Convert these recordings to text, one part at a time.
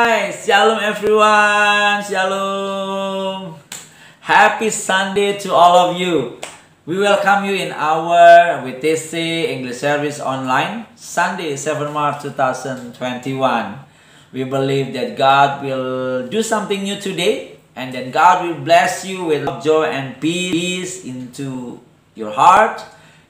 Hai, Shalom everyone, Shalom. Happy Sunday to all of you. We welcome you in our WTC English Service Online, Sunday 7 March 2021. We believe that God will do something new today, and that God will bless you with joy and peace into your heart,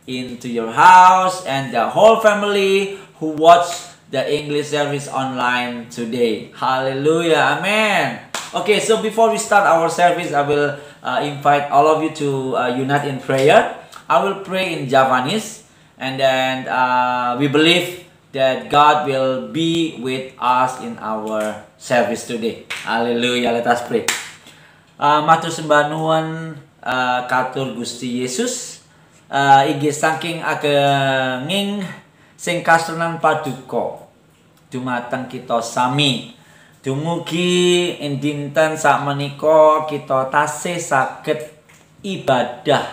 into your house, and the whole family who watch the English service online today. Hallelujah, amen. Okay, so before we start our service, I will invite all of you to unite in prayer. I will pray in Javanese, and then we believe that God will be with us in our service today. Hallelujah, let us pray. Matur sembah nuwun katur Gusti Yesus, inggih saking agenging sing kasunan paduka dumateng kita sami. Dumugi ing dinten sakmenika kita tasih saged ibadah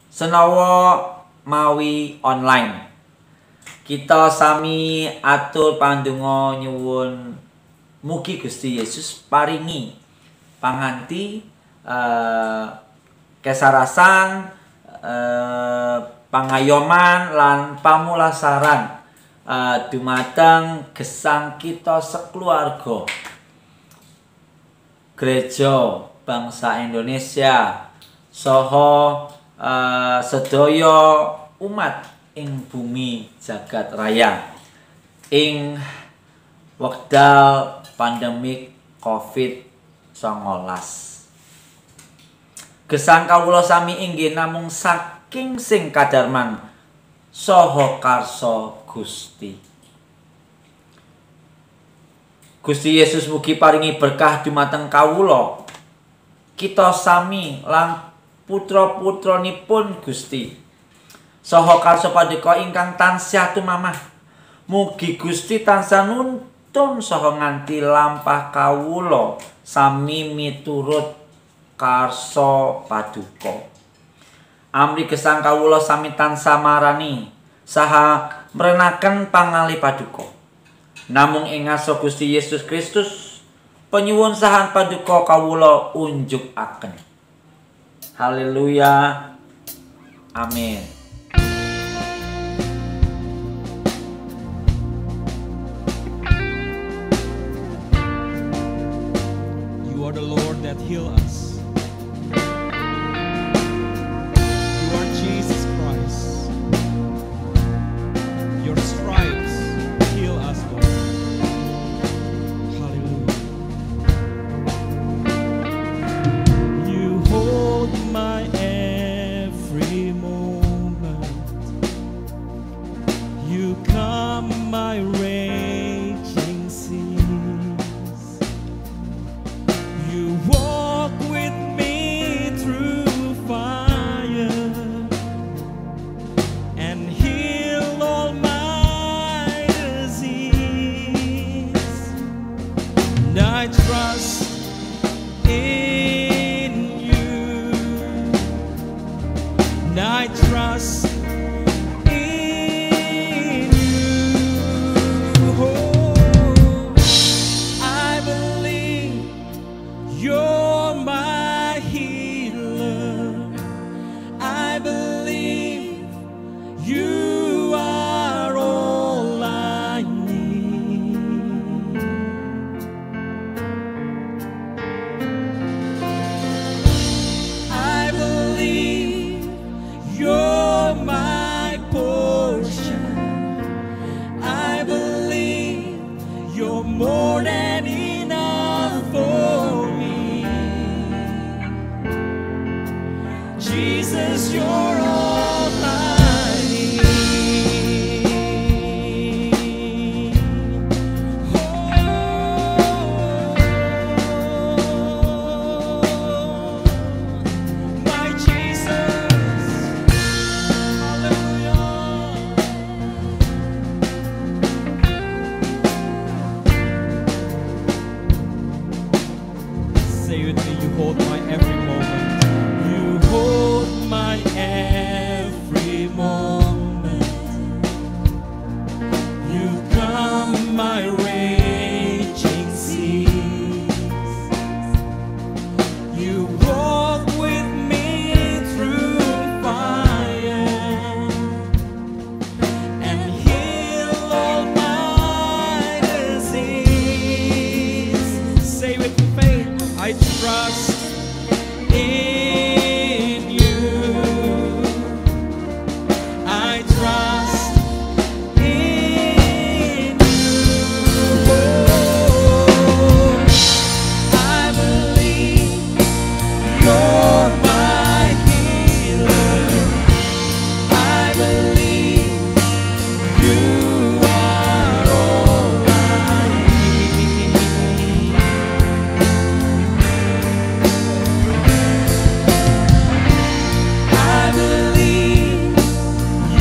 senawa mawi online. Kita sami atur pandonga nyuwun mugi Gusti Yesus paringi panganti kesarasan, pangayoman lan pamulasaran dumateng gesang kita sekeluarga Gereja Bangsa Indonesia saha sedaya umat ing bumi jagat raya ing wekdal pandemik COVID-19. Gesang kawula sami inggih namung saking sing kadarman saha karsa Gusti. Gusti Yesus mugi paringi berkah dumateng kawula, kita sami lan putra-putranipun Gusti. Saha karsa paduka ingkang tansah tumamah. Mugi Gusti tansah nuntun saha nganti lampah kawula sami miturut karsa paduka. Amri gesang kawula sami tansah marani saha mrenaken pangalih paduka. Namung ing ngarsa Gusti Yesus Kristus penyuwun saha paduka kawula unjukaken. Haleluya. Amin. You are the Lord that heal us. Your stripes heal us, Lord. Hallelujah. You hold my every moment. You calm my raging seas. You walk with me through fire and heal all my disease. And I trust in you. And I trust in you. Oh, I believe you're my healer. I believe you are all I need. I believe you're my portion. I believe you're more than enough for me. Jesus, you're all I need. My Jesus, hallelujah. Say with me, you hold my every moment. You hold my every moment. my raging seas. You walk with me through fire and heal all my disease. Say with faith, I trust in you. I trust in you. I believe you're my healer. I believe you are all I need. I believe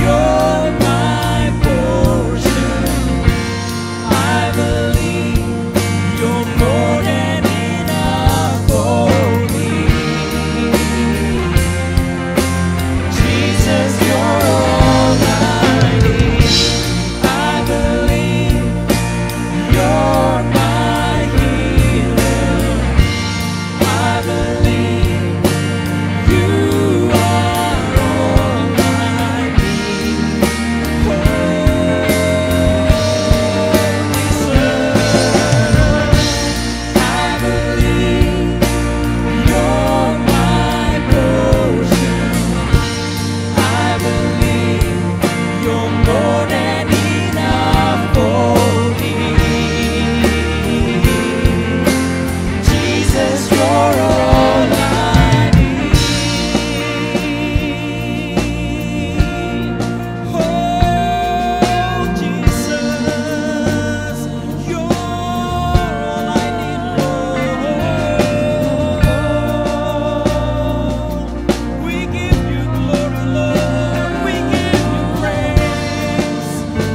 you're my portion. I believe you're more than enough for me. Jesus, you're all I need. I believe you're my healer. I believe you are all I need. I believe you're my portion. I believe you're more than enough for me. Jesus, you're all I need. Oh, Jesus, you're all I need, Lord. We give you glory, Lord. We give you praise.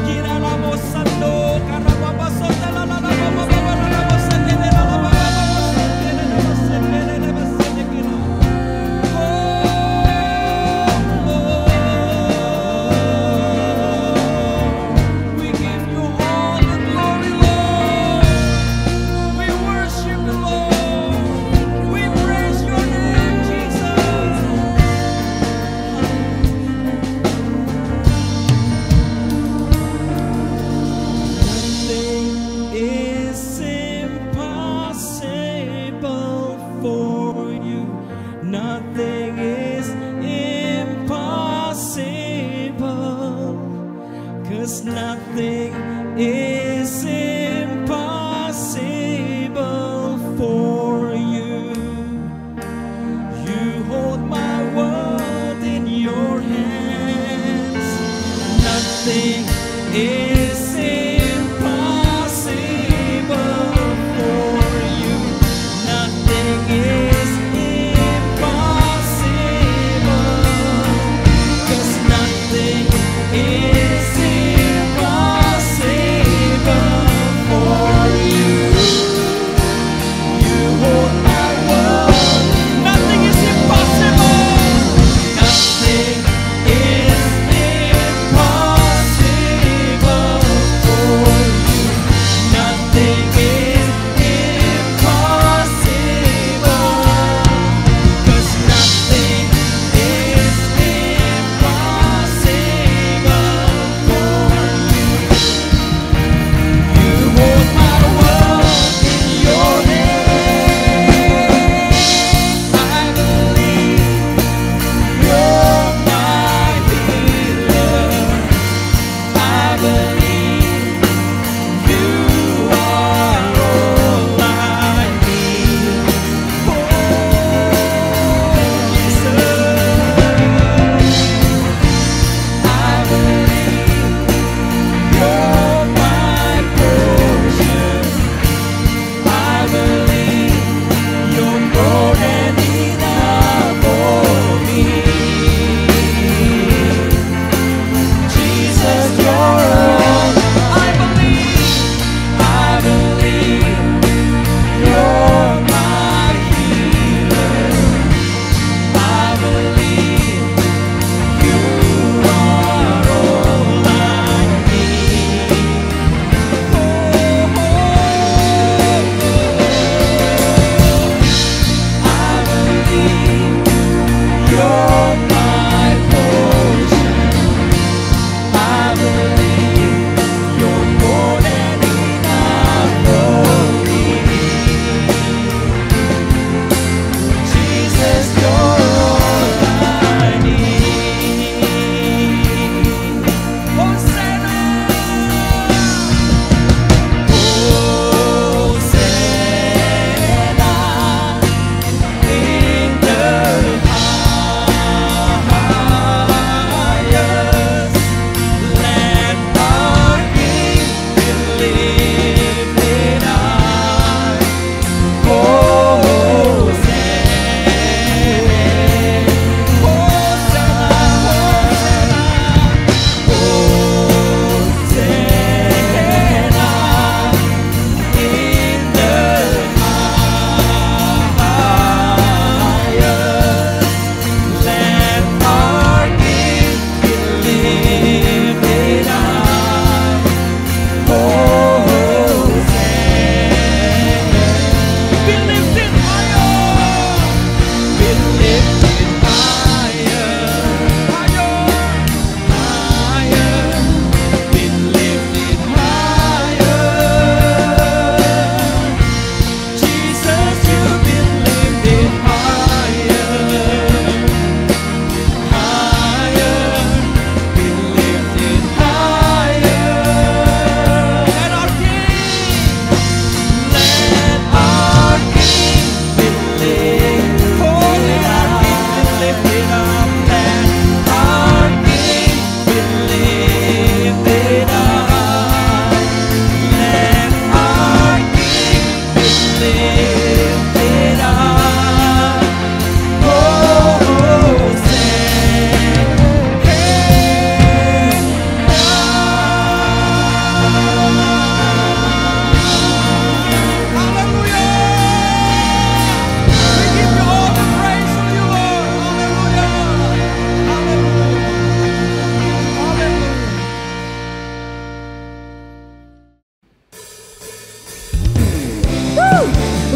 Kirarabosando, karababasota, la la la la la la la la bosende, la la la la la bosende, la la bosende, kira. Oh, Lord, we give you all the glory, Lord. We worship you, Lord. We praise your name, Jesus. Nothing is impossible for you. Nothing is impossible. 'Cause nothing is impossible for you. You hold my world in your hands. Nothing is impossible for you. Nothing is impossible. 'Cause nothing is impossible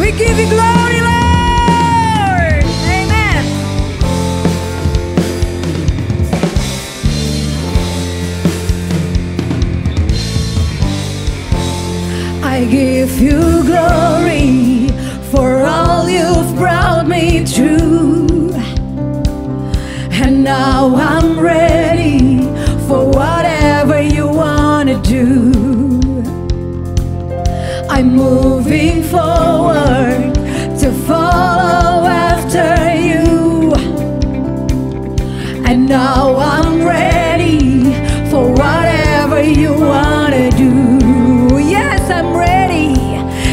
We give you glory, Lord. Amen. I give you glory for all you've brought me through. And now I'm ready for whatever you want to do. I'm moving forward to follow after you. And now I'm ready for whatever you want to do. Yes, I'm ready.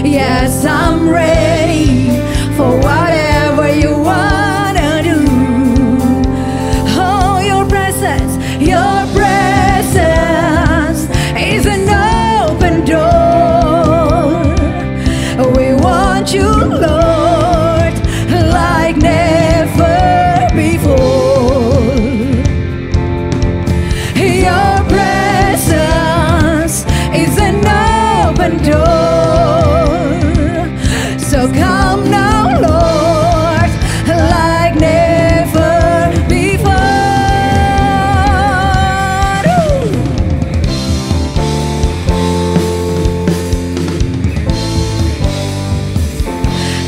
Yes, I'm ready for whatever you want to do. Oh, your presence is an open door. We want you, Lord, like never before. Your presence is an open door. So come now, Lord, like never before.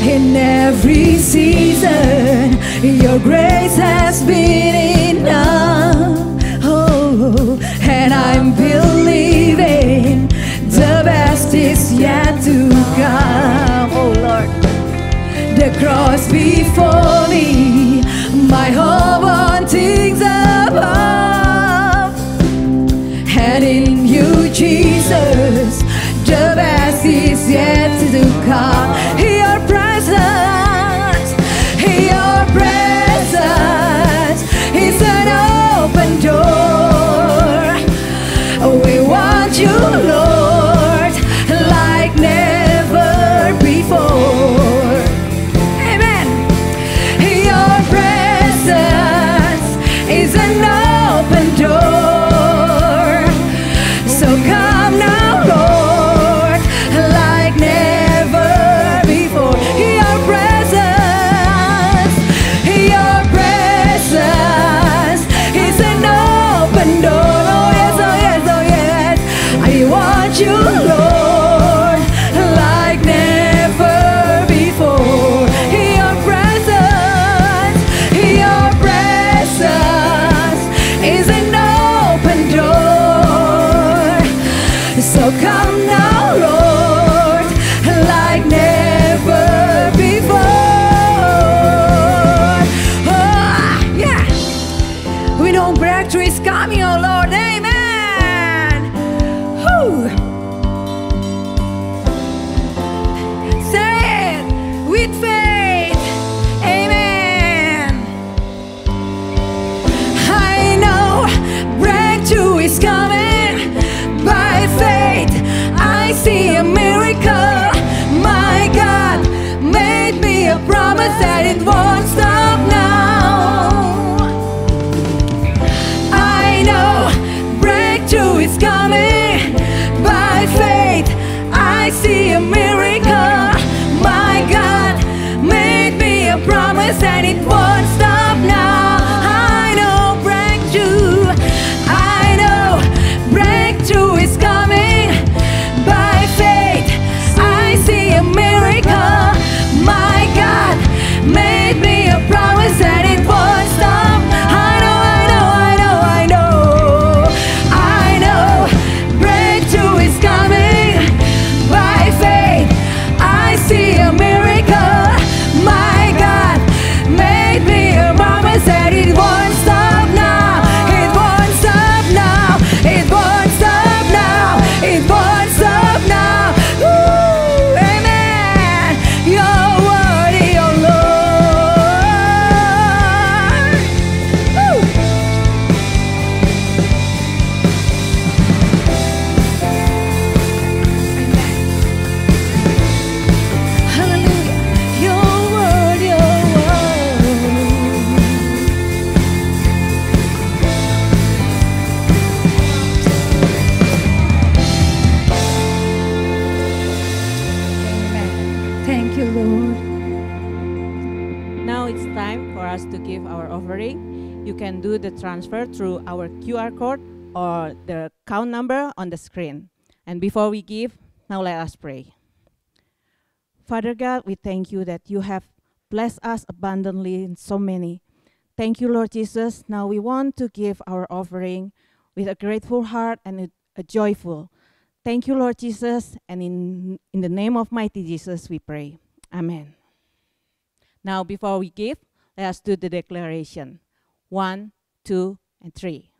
In every season, your grace has been enough. Oh, and I'm believing the best is yet to come. Oh Lord, the cross before me, my hope on things above. And in you, Jesus, the best is yet to come. Your presence is an open door. We want you, Lord, like never before. Amen. Your presence is an open door. So come now, Lord, like never before. Your presence is an open door. Oh yes, oh yes, oh yes. I want you, Lord, like never before. Your presence is an open door. So come now, Lord, like never before. Oh, yeah. We know breakthrough is coming, oh Lord. Amen. Whew. Say it with faith. Amen. I know breakthrough is coming. By faith, I see a miracle. My God made me a promise that it won't stop now. I know breakthrough is coming. By faith, I see a miracle. My God made me a promise and it won't stop now. I know breakthrough. I know breakthrough is coming. By faith, I see a miracle. My God made me a promise and it won't stop. I know, I know, I know, I know. I know breakthrough is coming. By faith, I see a miracle. My God made me a offering, you can do the transfer through our QR code or the account number on the screen. And before we give, now let us pray. Father God, we thank you that you have blessed us abundantly in so many. Thank you, Lord Jesus. Now we want to give our offering with a grateful heart and a joyful. Thank you, Lord Jesus, and in the name of mighty Jesus we pray. Amen. Now before we give, let us do the declaration. 1, 2, and 3.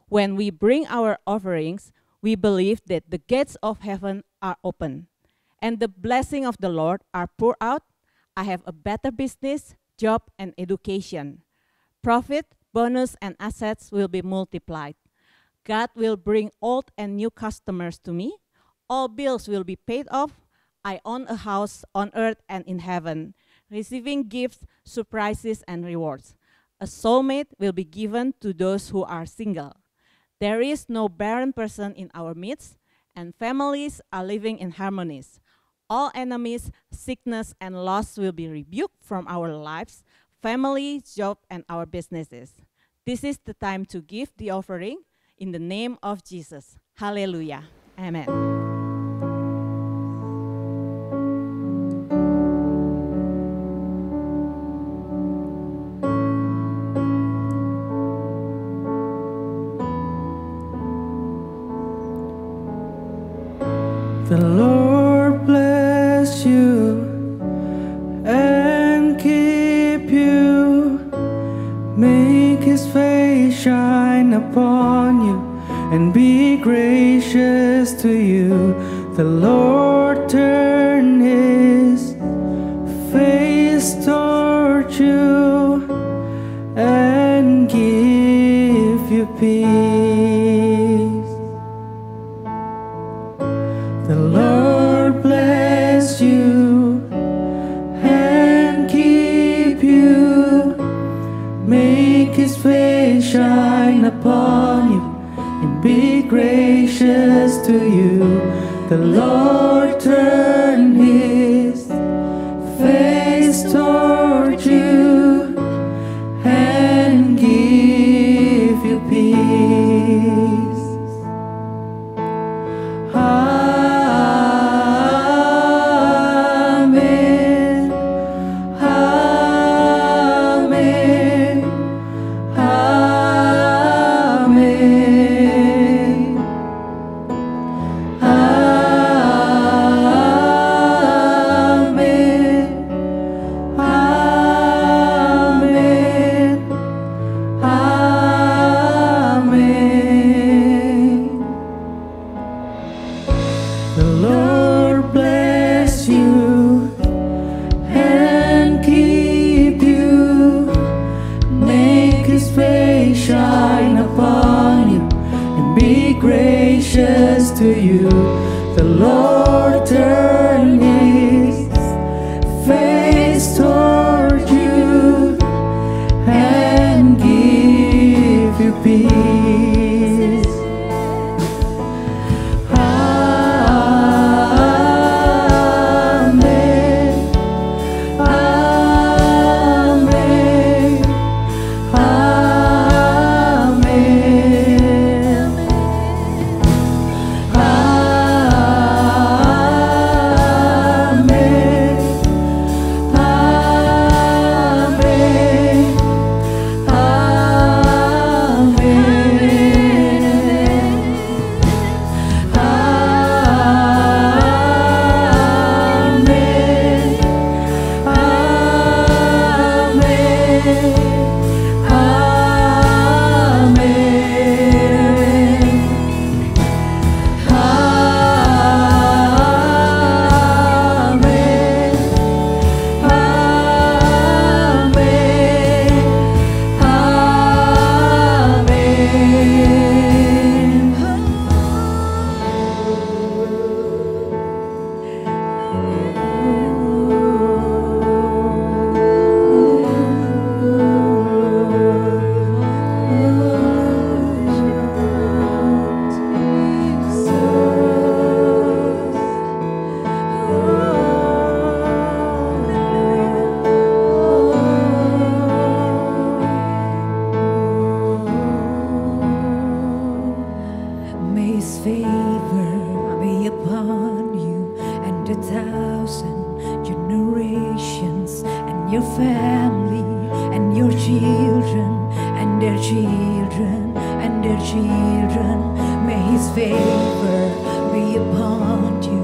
When we bring our offerings, we believe that the gates of heaven are open, and the blessing of the Lord are poured out. I have a better business, job, and education. Profit, bonus, and assets will be multiplied. God will bring old and new customers to me. All bills will be paid off. I own a house on earth and in heaven, receiving gifts, surprises, and rewards. A soulmate will be given to those who are single. There is no barren person in our midst, and families are living in harmony. All enemies, sickness, and loss will be rebuked from our lives, family, job, and our businesses. This is the time to give the offering in the name of Jesus. Hallelujah. Amen. The Lord bless you and keep you. Make his face shine upon you and be gracious to you. The Lord turn his face toward you and give you peace. The Lord bless you and keep you. Make his face shine upon you and be gracious to you. The Lord turn his face toward you and give you peace. Amen. Amen. Amen. The Lord bless you and keep you. Make his face shine upon you and be gracious to you. The Lord turn his face toward you and give you peace. Amen. Amen. Amen. thousand generations, and your family, and your children, and their children, and their children. May His favor be upon you,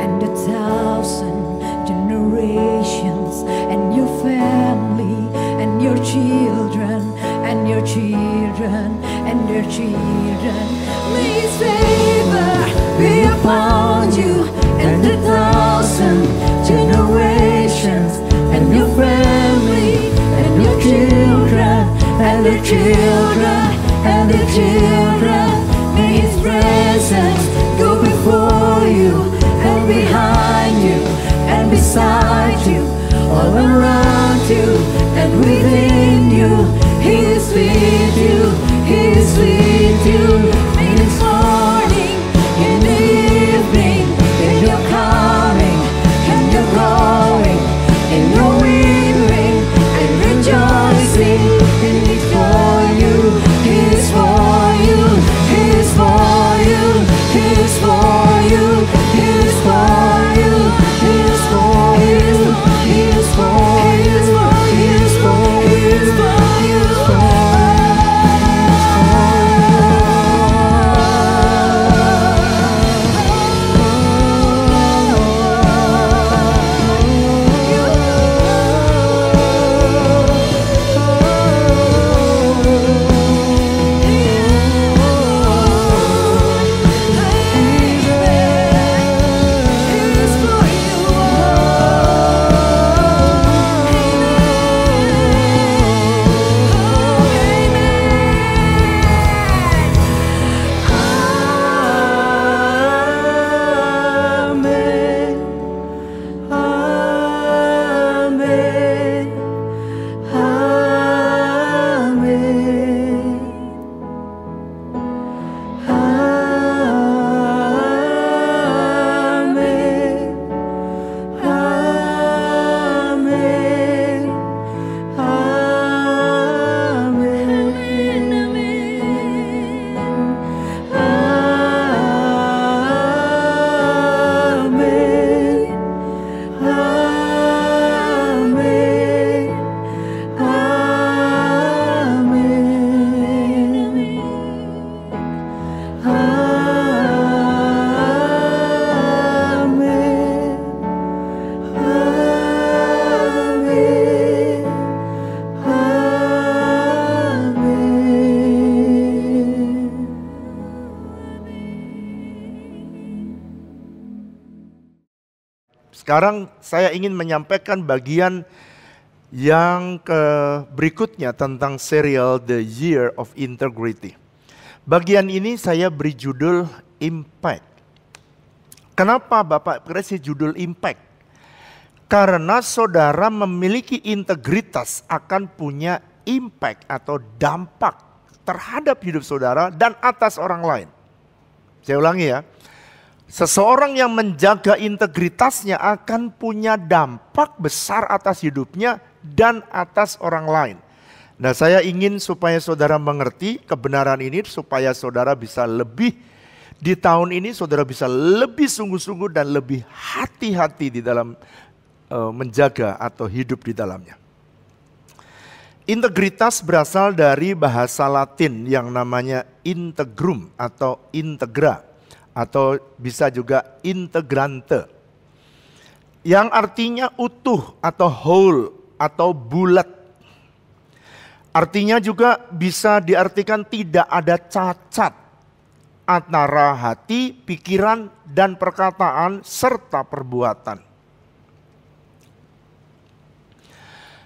and a thousand generations, and your family, and your children, and your children, and their children. May His favor be upon you, and a thousand generations, and your family, and your children, and their children, and their children. May His presence go before you, and behind you, and beside you, all around you, and within you. He is with you, He is with you. In this morning, in the evening, in your coming, and your going, in your weeping, and rejoicing. He is for you, He is for you, He is for you, He is for you, He is for you, He is for you, He is for you, He is for you, He is for you. Sekarang saya ingin menyampaikan bagian yang berikutnya tentang serial The Year of Integrity. Bagian ini saya beri judul Impact. Kenapa Bapak kasih judul Impact? Karena saudara memiliki integritas akan punya impact atau dampak terhadap hidup saudara dan atas orang lain. Saya ulangi ya. Seseorang yang menjaga integritasnya akan punya dampak besar atas hidupnya dan atas orang lain. Nah, saya ingin supaya saudara mengerti kebenaran ini, supaya saudara bisa lebih, di tahun ini saudara bisa lebih sungguh-sungguh dan lebih hati-hati di dalam menjaga atau hidup di dalamnya. Integritas berasal dari bahasa Latin yang namanya integrum atau integra, atau bisa juga integrante, yang artinya utuh atau whole atau bulat. Artinya juga bisa diartikan tidak ada cacat antara hati, pikiran, dan perkataan serta perbuatan.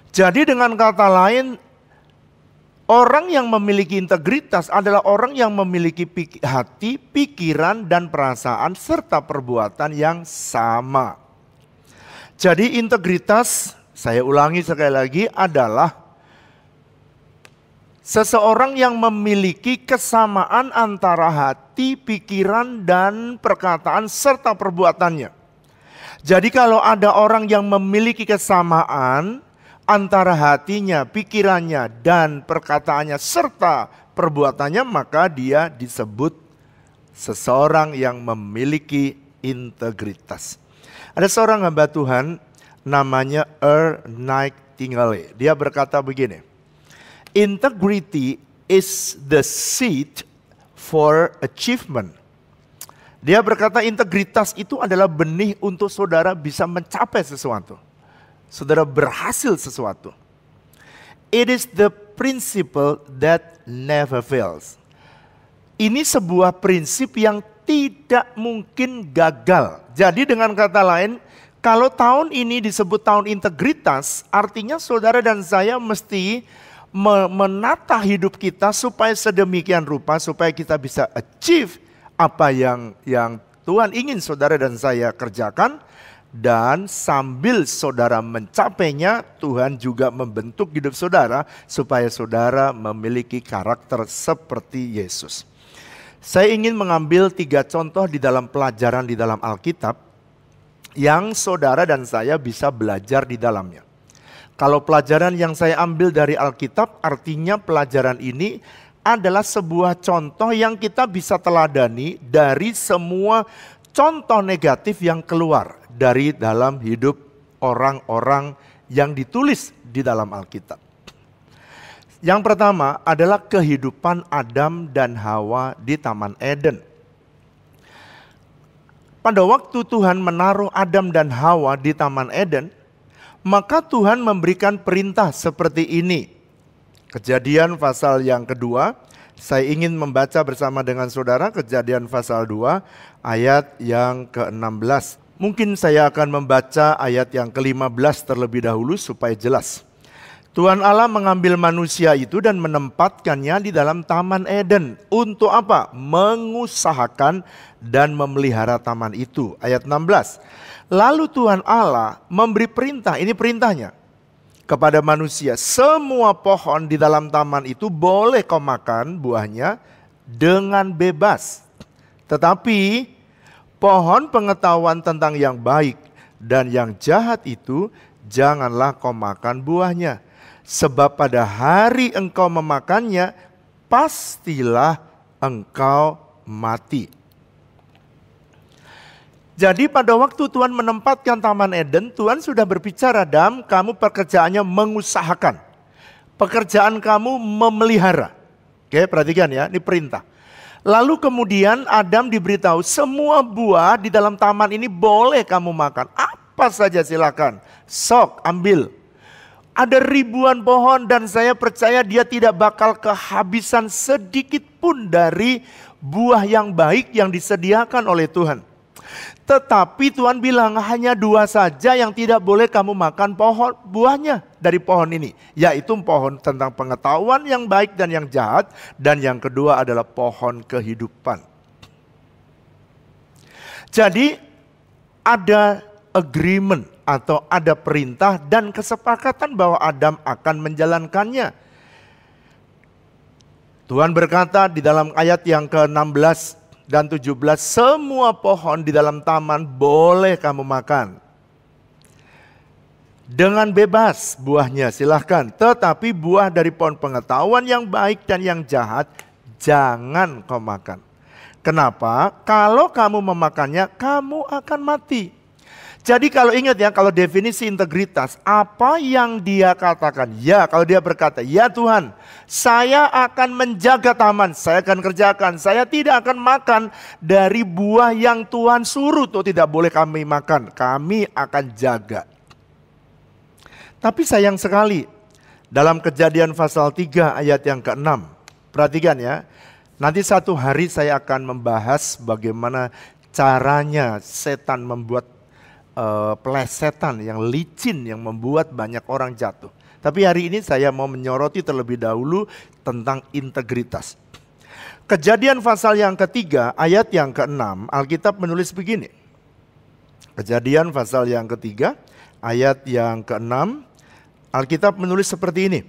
Jadi dengan kata lain, orang yang memiliki integritas adalah orang yang memiliki hati, pikiran, dan perasaan serta perbuatan yang sama. Jadi integritas, saya ulangi sekali lagi, adalah seseorang yang memiliki kesamaan antara hati, pikiran, dan perkataan serta perbuatannya. Jadi kalau ada orang yang memiliki kesamaan antara hatinya, pikirannya, dan perkataannya serta perbuatannya, maka dia disebut seseorang yang memiliki integritas. Ada seorang hamba Tuhan namanya Earl Nightingale. Dia berkata begini, integrity is the seed for achievement. Dia berkata integritas itu adalah benih untuk saudara bisa mencapai sesuatu. Saudara berhasil sesuatu. It is the principle that never fails. Ini sebuah prinsip yang tidak mungkin gagal. Jadi dengan kata lain, kalau tahun ini disebut tahun integritas, artinya saudara dan saya mesti menata hidup kita supaya sedemikian rupa, supaya kita bisa achieve apa yang Tuhan ingin saudara dan saya kerjakan. Dan sambil saudara mencapainya, Tuhan juga membentuk hidup saudara supaya saudara memiliki karakter seperti Yesus. Saya ingin mengambil 3 contoh di dalam pelajaran di dalam Alkitab yang saudara dan saya bisa belajar di dalamnya. Kalau pelajaran yang saya ambil dari Alkitab, artinya pelajaran ini adalah sebuah contoh yang kita bisa teladani dari semua contoh negatif yang keluar dari dalam hidup orang-orang yang ditulis di dalam Alkitab. Yang pertama adalah kehidupan Adam dan Hawa di Taman Eden. Pada waktu Tuhan menaruh Adam dan Hawa di Taman Eden, maka Tuhan memberikan perintah seperti ini. Kejadian pasal yang kedua, saya ingin membaca bersama dengan saudara Kejadian pasal 2 ayat yang ke-16. Mungkin saya akan membaca ayat yang ke-15 terlebih dahulu supaya jelas. Tuhan Allah mengambil manusia itu dan menempatkannya di dalam Taman Eden. Untuk apa? Mengusahakan dan memelihara taman itu. Ayat 16. Lalu Tuhan Allah memberi perintah, ini perintahnya, kepada manusia. Semua pohon di dalam taman itu boleh kau makan buahnya dengan bebas. Tetapi pohon pengetahuan tentang yang baik dan yang jahat itu janganlah kau makan buahnya. Sebab pada hari engkau memakannya, pastilah engkau mati. Jadi pada waktu Tuhan menempatkan Taman Eden, Tuhan sudah berbicara, Adam, kamu pekerjaannya mengusahakan. Pekerjaan kamu memelihara. Oke, perhatikan ya, ini perintah. Lalu kemudian Adam diberitahu, semua buah di dalam taman ini boleh kamu makan. Apa saja silakan, sok ambil. Ada ribuan pohon dan saya percaya dia tidak bakal kehabisan sedikit pun dari buah yang baik yang disediakan oleh Tuhan. Tetapi Tuhan bilang hanya 2 saja yang tidak boleh kamu makan buahnya dari pohon ini. Yaitu pohon tentang pengetahuan yang baik dan yang jahat. Dan yang kedua adalah pohon kehidupan. Jadi ada agreement atau ada perintah dan kesepakatan bahwa Adam akan menjalankannya. Tuhan berkata di dalam ayat yang ke-16 dan 17, semua pohon di dalam taman boleh kamu makan. Dengan bebas buahnya silahkan. Tetapi buah dari pohon pengetahuan yang baik dan yang jahat jangan kau makan. Kenapa? Kalau kamu memakannya kamu akan mati. Jadi kalau ingat ya, kalau definisi integritas, apa yang dia katakan? Ya, kalau dia berkata, ya Tuhan, saya akan menjaga taman, saya akan kerjakan. Saya tidak akan makan dari buah yang Tuhan suruh, tuh tidak boleh kami makan. Kami akan jaga. Tapi sayang sekali, dalam Kejadian pasal 3 ayat yang ke-6, perhatikan ya, nanti satu hari saya akan membahas bagaimana caranya setan membuat pelesetan yang licin yang membuat banyak orang jatuh. Tapi hari ini saya mau menyoroti terlebih dahulu tentang integritas. Kejadian pasal yang ketiga ayat yang ke-6 Alkitab menulis begini. Kejadian pasal yang ketiga ayat yang ke-6 Alkitab menulis seperti ini.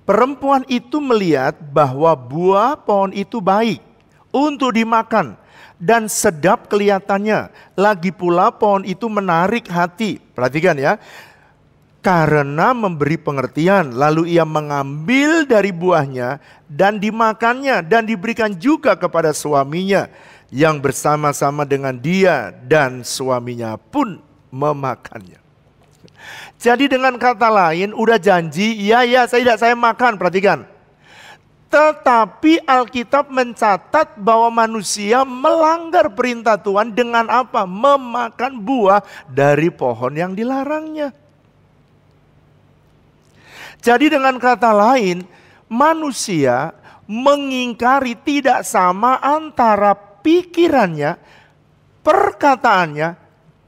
Perempuan itu melihat bahwa buah pohon itu baik untuk dimakan dan sedap kelihatannya. Lagi pula pohon itu menarik hati. Perhatikan ya. Karena memberi pengertian. Lalu ia mengambil dari buahnya dan dimakannya. Dan diberikan juga kepada suaminya yang bersama-sama dengan dia. Dan suaminya pun memakannya. Jadi dengan kata lain, udah janji, iya saya makan, perhatikan. Tetapi Alkitab mencatat bahwa manusia melanggar perintah Tuhan dengan apa? Memakan buah dari pohon yang dilarangnya. Jadi dengan kata lain, manusia mengingkari tidak sama antara pikirannya, perkataannya,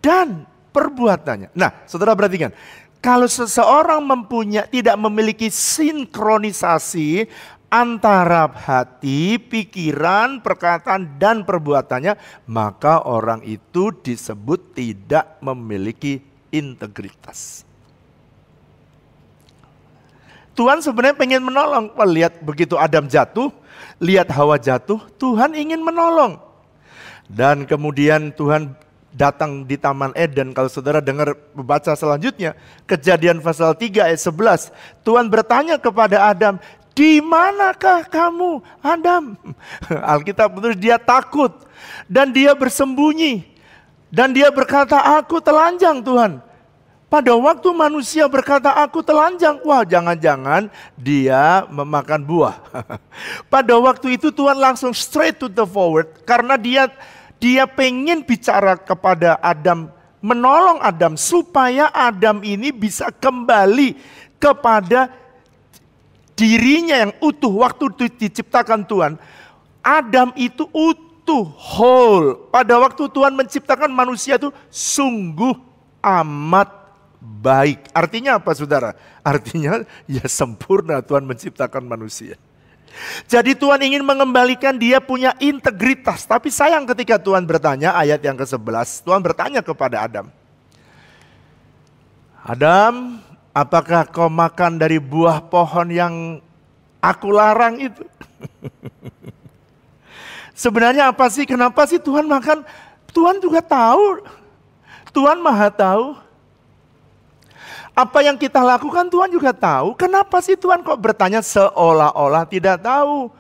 dan perbuatannya. Nah, saudara perhatikan. Kalau seseorang tidak memiliki sinkronisasi antara hati, pikiran, perkataan, dan perbuatannya, maka orang itu disebut tidak memiliki integritas. Tuhan sebenarnya pengen menolong. Lihat begitu Adam jatuh, lihat Hawa jatuh, Tuhan ingin menolong. Dan kemudian Tuhan datang di Taman Eden. Kalau saudara dengar baca selanjutnya, Kejadian pasal 3 ayat 11. Tuhan bertanya kepada Adam, di manakah kamu, Adam? Alkitab menulis dia takut dan dia bersembunyi. Dan dia berkata, aku telanjang Tuhan. Pada waktu manusia berkata, aku telanjang. Wah, jangan-jangan dia memakan buah. Pada waktu itu Tuhan langsung straight to the forward. Karena dia pengen bicara kepada Adam, menolong Adam. Supaya Adam ini bisa kembali kepada dirinya yang utuh. Waktu itu diciptakan Tuhan, Adam itu utuh, whole. Pada waktu Tuhan menciptakan manusia itu sungguh amat baik. Artinya apa saudara? Artinya ya sempurna Tuhan menciptakan manusia. Jadi Tuhan ingin mengembalikan dia punya integritas. Tapi sayang ketika Tuhan bertanya, ayat yang ke-11, Tuhan bertanya kepada Adam, Adam, apakah kau makan dari buah pohon yang aku larang itu? Sebenarnya apa sih? Kenapa sih Tuhan makan? Tuhan juga tahu. Tuhan Maha tahu. Apa yang kita lakukan Tuhan juga tahu. Kenapa sih Tuhan kok bertanya seolah-olah tidak tahu?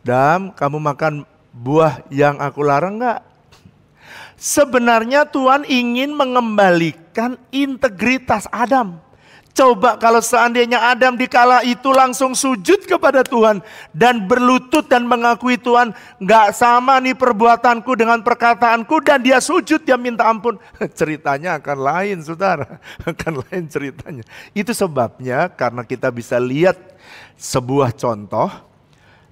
Adam, kamu makan buah yang aku larang enggak? Sebenarnya Tuhan ingin mengembalikan integritas Adam. Coba kalau seandainya Adam di kala itu langsung sujud kepada Tuhan dan berlutut dan mengakui Tuhan, nggak sama nih perbuatanku dengan perkataanku, dan dia sujud, dia minta ampun. Ceritanya akan lain saudara, akan lain ceritanya. Itu sebabnya karena kita bisa lihat sebuah contoh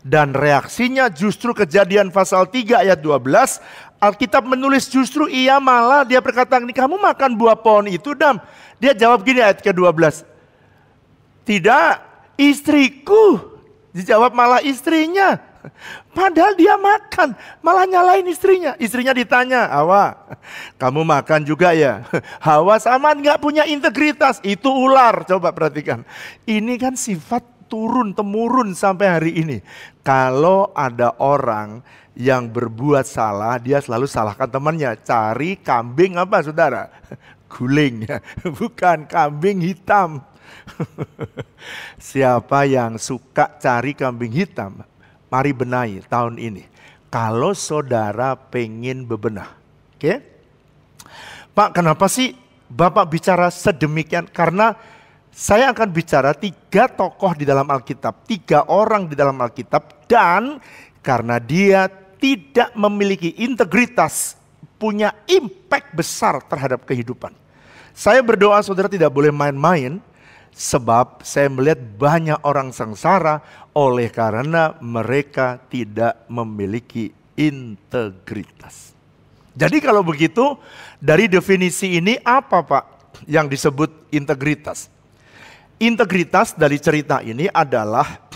dan reaksinya justru Kejadian pasal 3 ayat 12. Alkitab menulis justru ia malah dia berkata, kamu makan buah pohon itu Adam. Dia jawab gini ayat ke-12. Tidak, istriku. Dijawab malah istrinya. Padahal dia makan, malah nyalain istrinya. Istrinya ditanya, Hawa, kamu makan juga ya? Hawa sama nggak punya integritas. Itu ular, coba perhatikan. Ini kan sifat turun-temurun sampai hari ini. Kalau ada orang yang berbuat salah, dia selalu salahkan temannya. Cari kambing apa saudara? Guling, bukan kambing hitam. Siapa yang suka cari kambing hitam, mari benahi tahun ini. Kalau saudara pengen bebenah, oke? Pak, kenapa sih Bapak bicara sedemikian? Karena saya akan bicara 3 tokoh di dalam Alkitab, 3 orang di dalam Alkitab, dan karena dia tidak memiliki integritas, punya impact besar terhadap kehidupan. Saya berdoa saudara tidak boleh main-main, sebab saya melihat banyak orang sengsara oleh karena mereka tidak memiliki integritas. Jadi kalau begitu, dari definisi ini apa Pak yang disebut integritas? Integritas dari cerita ini adalah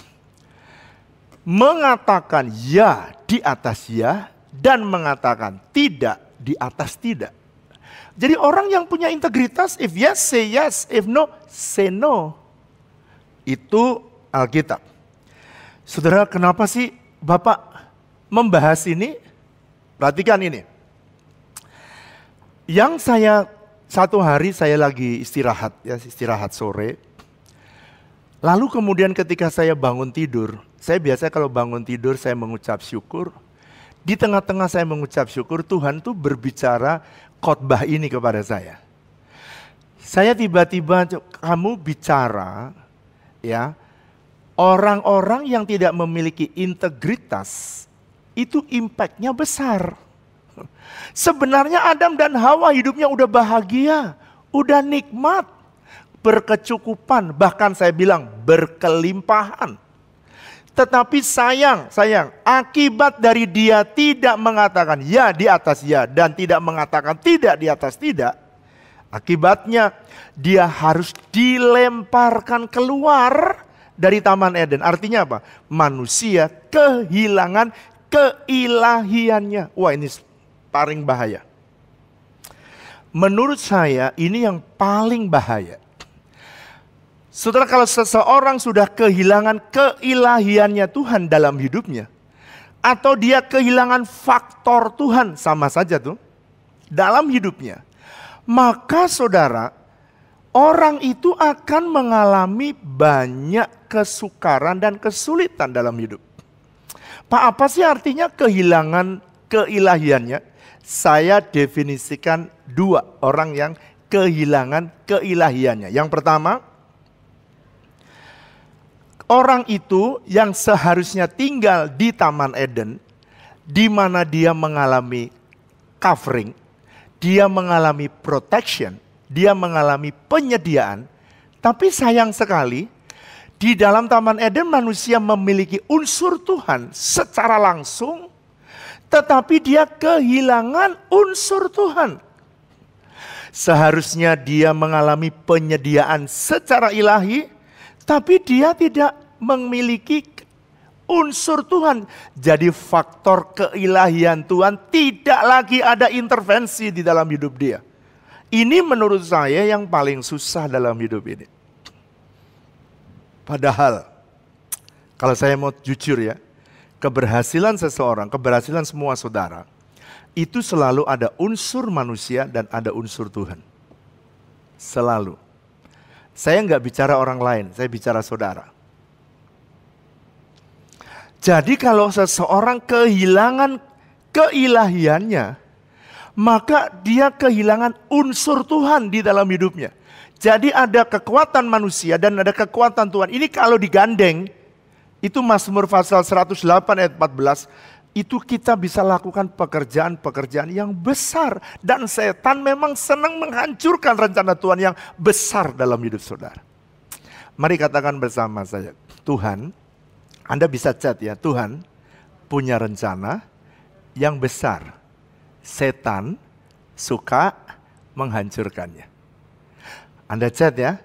mengatakan ya di atas ya dan mengatakan tidak di atas tidak. Jadi orang yang punya integritas, if yes say yes, if no say no. Itu Alkitab. Saudara, kenapa sih Bapak membahas ini? Perhatikan ini. Yang satu hari saya lagi istirahat, ya istirahat sore. Lalu kemudian ketika saya bangun tidur, saya biasa kalau bangun tidur saya mengucap syukur. Di tengah-tengah saya mengucap syukur, Tuhan tuh berbicara khotbah ini kepada saya. Saya tiba-tiba, kamu bicara, ya, orang-orang yang tidak memiliki integritas, itu impact-nya besar. Sebenarnya Adam dan Hawa hidupnya udah bahagia, udah nikmat, berkecukupan, bahkan saya bilang berkelimpahan. Tetapi sayang, akibat dari dia tidak mengatakan ya di atas ya dan tidak mengatakan tidak di atas tidak, akibatnya dia harus dilemparkan keluar dari Taman Eden. Artinya apa? Manusia kehilangan keilahiannya. Wah, ini paling bahaya. Menurut saya ini yang paling bahaya. Saudara, kalau seseorang sudah kehilangan keilahiannya Tuhan dalam hidupnya, atau dia kehilangan faktor Tuhan, sama saja tuh, dalam hidupnya, maka saudara, orang itu akan mengalami banyak kesukaran dan kesulitan dalam hidup. Pak, apa sih artinya kehilangan keilahiannya? Saya definisikan dua orang yang kehilangan keilahiannya. Yang pertama, orang itu yang seharusnya tinggal di Taman Eden, di mana dia mengalami covering, dia mengalami protection, dia mengalami penyediaan. Tapi sayang sekali, di dalam Taman Eden manusia memiliki unsur Tuhan secara langsung, tetapi dia kehilangan unsur Tuhan. Seharusnya dia mengalami penyediaan secara ilahi, tapi dia tidak memiliki unsur Tuhan. Jadi faktor keilahian Tuhan tidak lagi ada intervensi di dalam hidup dia. Ini menurut saya yang paling susah dalam hidup ini. Padahal, kalau saya mau jujur ya, keberhasilan seseorang, keberhasilan semua saudara, itu selalu ada unsur manusia dan ada unsur Tuhan. Selalu. Saya nggak bicara orang lain, saya bicara saudara. Jadi kalau seseorang kehilangan keilahiannya, maka dia kehilangan unsur Tuhan di dalam hidupnya. Jadi ada kekuatan manusia dan ada kekuatan Tuhan. Ini kalau digandeng, itu Mazmur pasal 108 ayat 14, itu kita bisa lakukan pekerjaan-pekerjaan yang besar. Dan setan memang senang menghancurkan rencana Tuhan yang besar dalam hidup saudara. Mari katakan bersama saya, Tuhan, Anda bisa chat ya, Tuhan punya rencana yang besar. Setan suka menghancurkannya. Anda chat ya.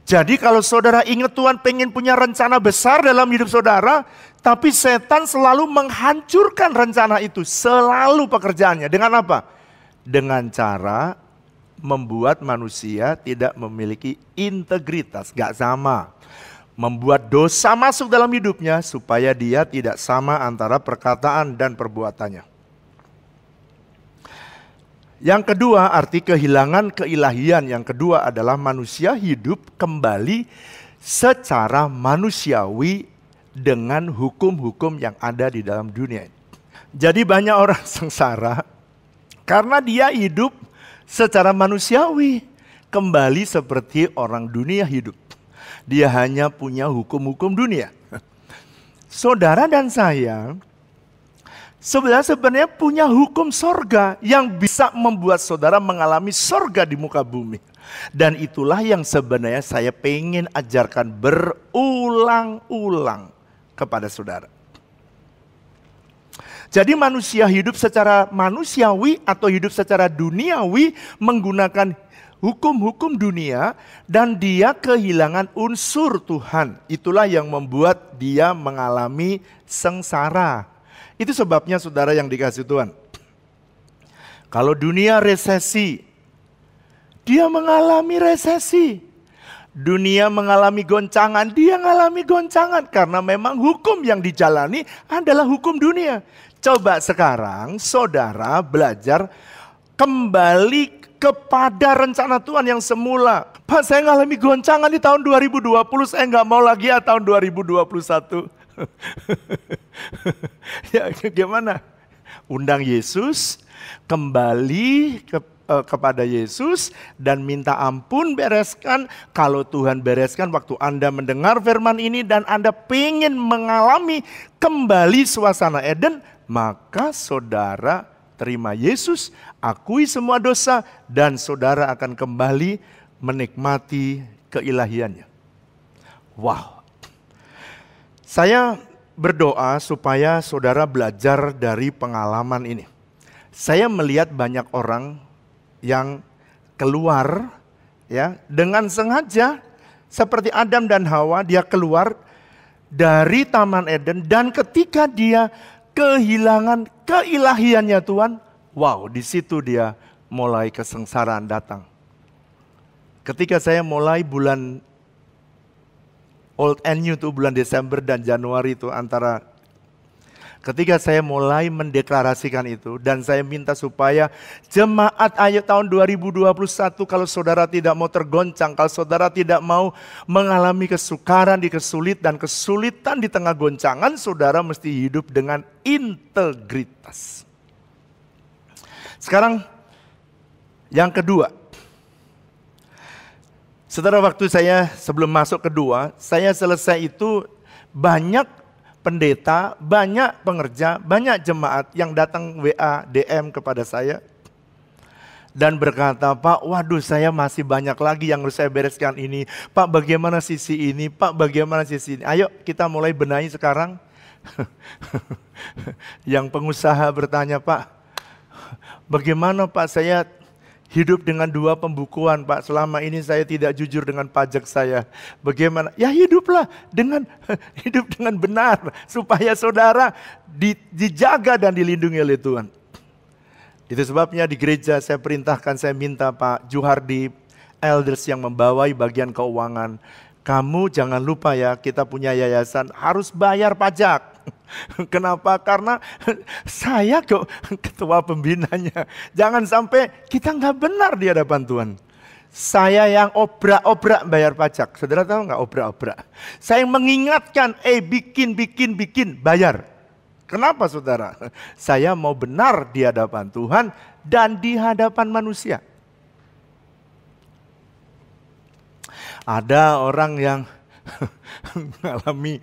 Jadi kalau saudara ingat Tuhan pengen punya rencana besar dalam hidup saudara, tapi setan selalu menghancurkan rencana itu. Selalu pekerjaannya. Dengan apa? Dengan cara membuat manusia tidak memiliki integritas. Gak sama. Membuat dosa masuk dalam hidupnya supaya dia tidak sama antara perkataan dan perbuatannya. Yang kedua, arti kehilangan keilahian. Yang kedua adalah manusia hidup kembali secara manusiawi dengan hukum-hukum yang ada di dalam dunia. Jadi banyak orang sengsara karena dia hidup secara manusiawi. Kembali seperti orang dunia hidup. Dia hanya punya hukum-hukum dunia. Saudara dan saya sebenarnya punya hukum sorga yang bisa membuat saudara mengalami sorga di muka bumi. Dan itulah yang sebenarnya saya pengen ajarkan berulang-ulang kepada saudara. Jadi manusia hidup secara manusiawi atau hidup secara duniawi menggunakan hukum-hukum dunia dan dia kehilangan unsur Tuhan. Itulah yang membuat dia mengalami sengsara. Itu sebabnya saudara yang dikasih Tuhan. Kalau dunia resesi, dia mengalami resesi. Dunia mengalami goncangan, dia mengalami goncangan. Karena memang hukum yang dijalani adalah hukum dunia. Coba sekarang saudara belajar kembali kepada rencana Tuhan yang semula. Pak, saya mengalami goncangan di tahun 2020, saya nggak mau lagi ya tahun 2021. Ya gimana? Undang Yesus, kembali kepada Yesus dan minta ampun, bereskan. Kalau Tuhan bereskan waktu Anda mendengar firman ini dan Anda pengen mengalami kembali suasana Eden, maka saudara terima Yesus, akui semua dosa, dan saudara akan kembali menikmati keilahiannya. Wow. Saya berdoa supaya saudara belajar dari pengalaman ini. Saya melihat banyak orang yang keluar ya dengan sengaja, seperti Adam dan Hawa, dia keluar dari Taman Eden, dan ketika dia kehilangan keilahiannya Tuhan, wow, di situ dia mulai kesengsaraan datang. Ketika saya mulai bulan Old and New itu bulan Desember dan Januari itu, ketika saya mulai mendeklarasikan itu, dan saya minta supaya jemaat ayat tahun 2021, kalau saudara tidak mau tergoncang, kalau saudara tidak mau mengalami kesukaran di kesulitan di tengah goncangan, saudara mesti hidup dengan integritas. Sekarang yang kedua. Saudara, waktu saya sebelum masuk kedua, saya selesai itu banyak pendeta, banyak pengerja, banyak jemaat yang datang WA, DM kepada saya. Dan berkata, Pak, waduh saya masih banyak lagi yang harus saya bereskan ini. Pak, bagaimana sisi ini? Pak, bagaimana sisi ini? Ayo kita mulai benahi sekarang. Yang pengusaha bertanya, Pak, bagaimana Pak saya hidup dengan 2 pembukuan, Pak. Selama ini saya tidak jujur dengan pajak saya. Bagaimana? Ya hiduplah dengan benar supaya saudara dijaga dan dilindungi oleh Tuhan. Itu sebabnya di gereja saya perintahkan, saya minta Pak Juhardi, elders yang membawai bagian keuangan, kamu jangan lupa ya, kita punya yayasan harus bayar pajak. Kenapa? Karena saya kok ketua pembinanya. Jangan sampai kita nggak benar di hadapan Tuhan. Saya yang obrak-obrak bayar pajak. Saudara tahu nggak obrak-obrak? Saya yang mengingatkan, bikin, bayar. Kenapa saudara? Saya mau benar di hadapan Tuhan dan di hadapan manusia. Ada orang yang mengalami,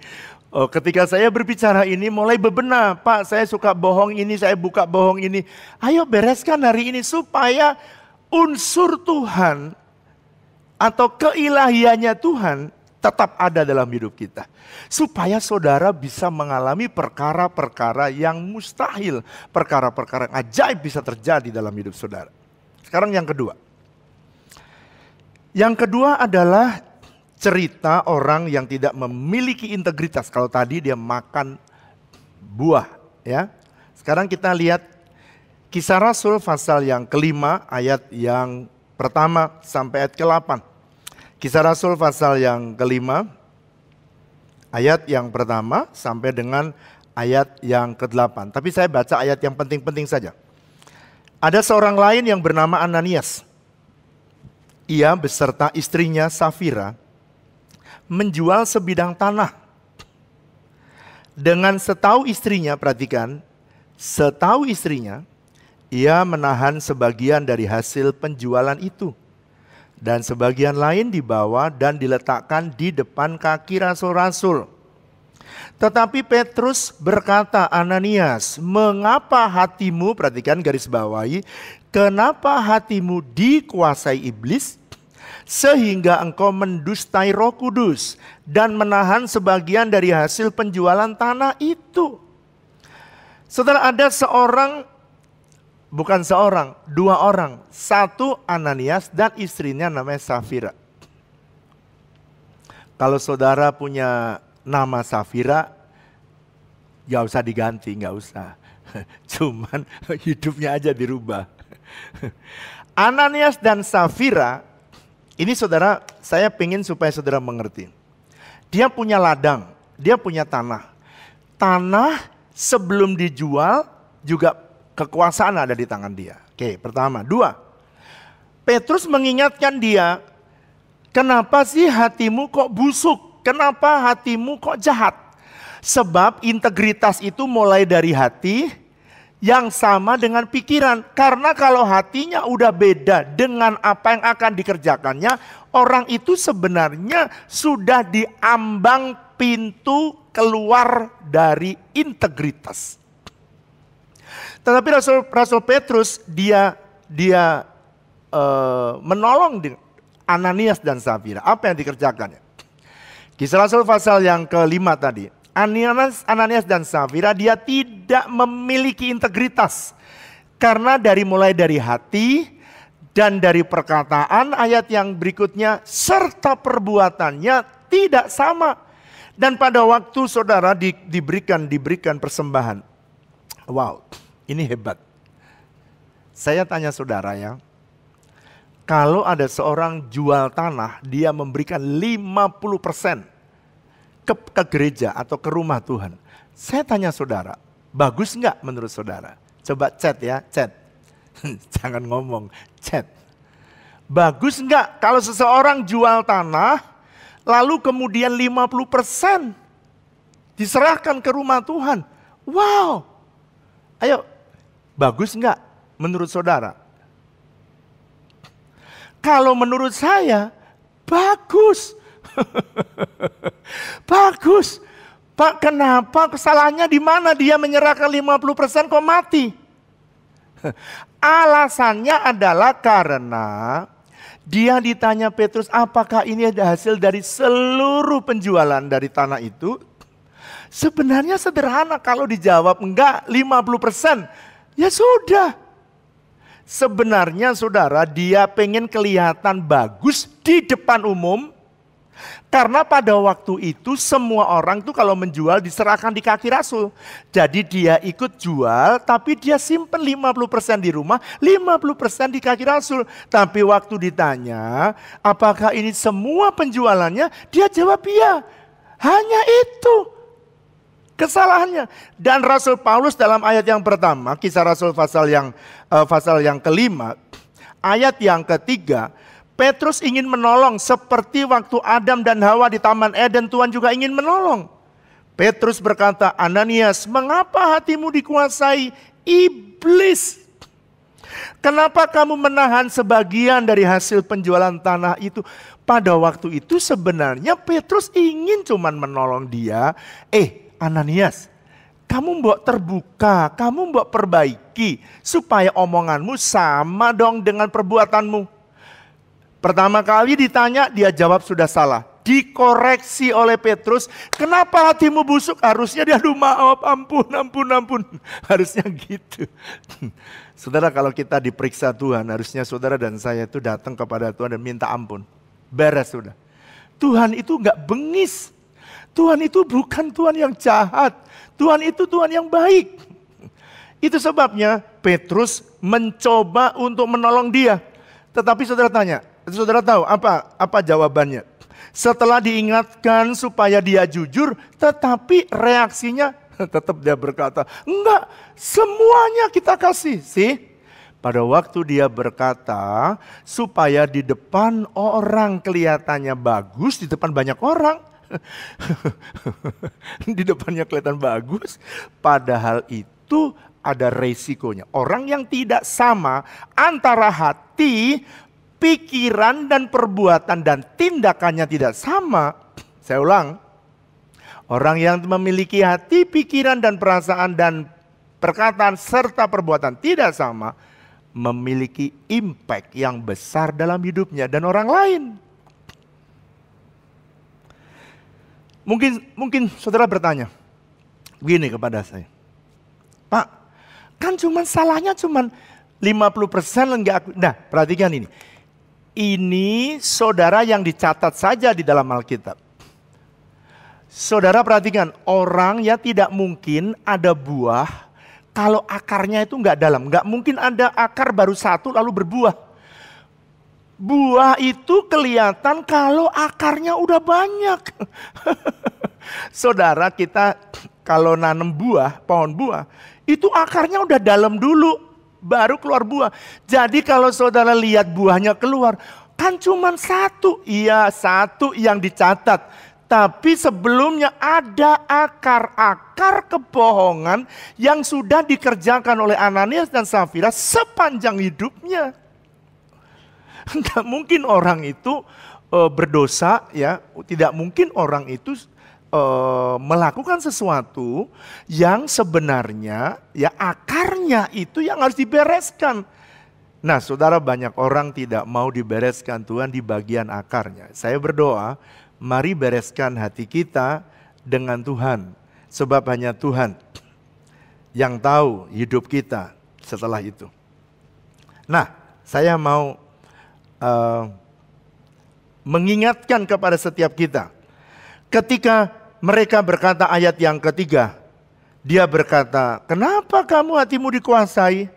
ketika saya berbicara ini mulai bebenah, Pak saya suka bohong ini, saya buka bohong ini. Ayo bereskan hari ini supaya unsur Tuhan atau keilahiannya Tuhan tetap ada dalam hidup kita. Supaya saudara bisa mengalami perkara-perkara yang mustahil, perkara-perkara yang ajaib bisa terjadi dalam hidup saudara. Sekarang yang kedua. Yang kedua adalah cerita orang yang tidak memiliki integritas. Kalau tadi dia makan buah, ya. Sekarang kita lihat Kisah Rasul pasal yang kelima, ayat yang pertama sampai ayat ke-8. Kisah Rasul pasal yang kelima, ayat yang pertama sampai dengan ayat yang ke-8. Tapi saya baca ayat yang penting-penting saja. Ada seorang lain yang bernama Ananias. Ia beserta istrinya Safira menjual sebidang tanah. Dengan setahu istrinya, perhatikan, setahu istrinya, ia menahan sebagian dari hasil penjualan itu. Dan sebagian lain dibawa dan diletakkan di depan kaki rasul-rasul. Tetapi Petrus berkata, Ananias, mengapa hatimu, perhatikan garis bawahi, kenapa hatimu dikuasai iblis sehingga engkau mendustai Roh Kudus dan menahan sebagian dari hasil penjualan tanah itu? Saudara, ada dua orang. Satu Ananias dan istrinya namanya Safira. Kalau saudara punya nama Safira, gak usah diganti, gak usah. Cuman hidupnya aja dirubah. Ananias dan Safira, ini saudara, saya pengen supaya saudara mengerti. Dia punya ladang, dia punya tanah. Tanah sebelum dijual juga kekuasaan ada di tangan dia. Oke, pertama. Dua, Petrus mengingatkan dia, kenapa sih hatimu kok busuk? Kenapa hatimu kok jahat? Sebab integritas itu mulai dari hati yang sama dengan pikiran. Karena kalau hatinya udah beda dengan apa yang akan dikerjakannya, orang itu sebenarnya sudah diambang pintu keluar dari integritas. Tetapi Rasul Petrus dia menolong Ananias dan Safira. Apa yang dikerjakannya? Kisah Rasul pasal yang kelima tadi. Ananias dan Safira dia tidak memiliki integritas. Karena mulai dari hati dan dari perkataan ayat yang berikutnya serta perbuatannya tidak sama. Dan pada waktu saudara diberikan persembahan. Wow, ini hebat. Saya tanya saudara ya. Kalau ada seorang jual tanah, dia memberikan 50% ke gereja atau ke rumah Tuhan. Saya tanya saudara, bagus nggak menurut saudara? Coba chat ya, chat. Jangan ngomong, chat. Bagus nggak kalau seseorang jual tanah, lalu kemudian 50% diserahkan ke rumah Tuhan? Wow, ayo, bagus nggak menurut saudara? Kalau menurut saya, bagus. Bagus. Pak, kenapa kesalahannya di mana dia menyerahkan 50% kok mati? Alasannya adalah karena dia ditanya Petrus, apakah ini ada hasil dari seluruh penjualan dari tanah itu? Sebenarnya sederhana, kalau dijawab enggak 50%, ya sudah. Sebenarnya saudara, dia pengen kelihatan bagus di depan umum. Karena pada waktu itu semua orang tuh kalau menjual diserahkan di kaki Rasul. Jadi dia ikut jual tapi dia simpen 50% di rumah, 50% di kaki Rasul. Tapi waktu ditanya apakah ini semua penjualannya, dia jawab iya. Hanya itu kesalahannya. Dan Rasul Paulus dalam ayat yang pertama, Kisah Rasul pasal yang kelima, ayat yang ketiga, Petrus ingin menolong seperti waktu Adam dan Hawa di Taman Eden, Tuhan juga ingin menolong. Petrus berkata, Ananias, mengapa hatimu dikuasai iblis? Kenapa kamu menahan sebagian dari hasil penjualan tanah itu? Pada waktu itu sebenarnya Petrus ingin cuman menolong dia. Ananias, kamu mbok terbuka, kamu mbok perbaiki supaya omonganmu sama dong dengan perbuatanmu. Pertama kali ditanya, dia jawab sudah salah. Dikoreksi oleh Petrus, kenapa hatimu busuk? Harusnya dia, aduh maaf, ampun. Harusnya gitu. Saudara, kalau kita diperiksa Tuhan, harusnya saudara dan saya itu datang kepada Tuhan dan minta ampun. Beres sudah. Tuhan itu gak bengis. Tuhan itu bukan Tuhan yang jahat. Tuhan itu Tuhan yang baik. Itu sebabnya Petrus mencoba untuk menolong dia. Tetapi saudara tanya, saudara tahu apa jawabannya? Setelah diingatkan supaya dia jujur, tetapi reaksinya tetap dia berkata, enggak, semuanya kita kasih. Pada waktu dia berkata, supaya di depan orang kelihatannya bagus, di depan banyak orang. Di depannya kelihatan bagus, padahal itu ada resikonya. Orang yang tidak sama antara hati, pikiran dan perbuatan dan tindakannya tidak sama. Saya ulang, orang yang memiliki hati, pikiran dan perasaan dan perkataan serta perbuatan tidak sama, memiliki impact yang besar dalam hidupnya dan orang lain. Mungkin saudara bertanya begini kepada saya, Pak, kan salahnya cuma 50% enggak. Nah, perhatikan ini. Ini saudara yang dicatat saja di dalam Alkitab. Saudara perhatikan, orang ya tidak mungkin ada buah kalau akarnya itu enggak dalam. Enggak mungkin ada akar baru satu lalu berbuah. Buah itu kelihatan kalau akarnya udah banyak. Saudara, kita kalau nanam buah, pohon buah, itu akarnya udah dalam dulu, baru keluar buah. Jadi kalau saudara lihat buahnya keluar, kan cuma satu. Iya, satu yang dicatat. Tapi sebelumnya ada akar-akar kebohongan yang sudah dikerjakan oleh Ananias dan Safira sepanjang hidupnya. Enggak mungkin orang itu berdosa, ya. Tidak mungkin orang itu melakukan sesuatu yang sebenarnya ya akarnya itu yang harus dibereskan. Nah, saudara, banyak orang tidak mau dibereskan Tuhan di bagian akarnya. Saya berdoa, mari bereskan hati kita dengan Tuhan. Sebab hanya Tuhan yang tahu hidup kita setelah itu. Nah, saya mau mengingatkan kepada setiap kita. Ketika mereka berkata ayat yang ketiga, dia berkata, kenapa kamu hatimu dikuasai?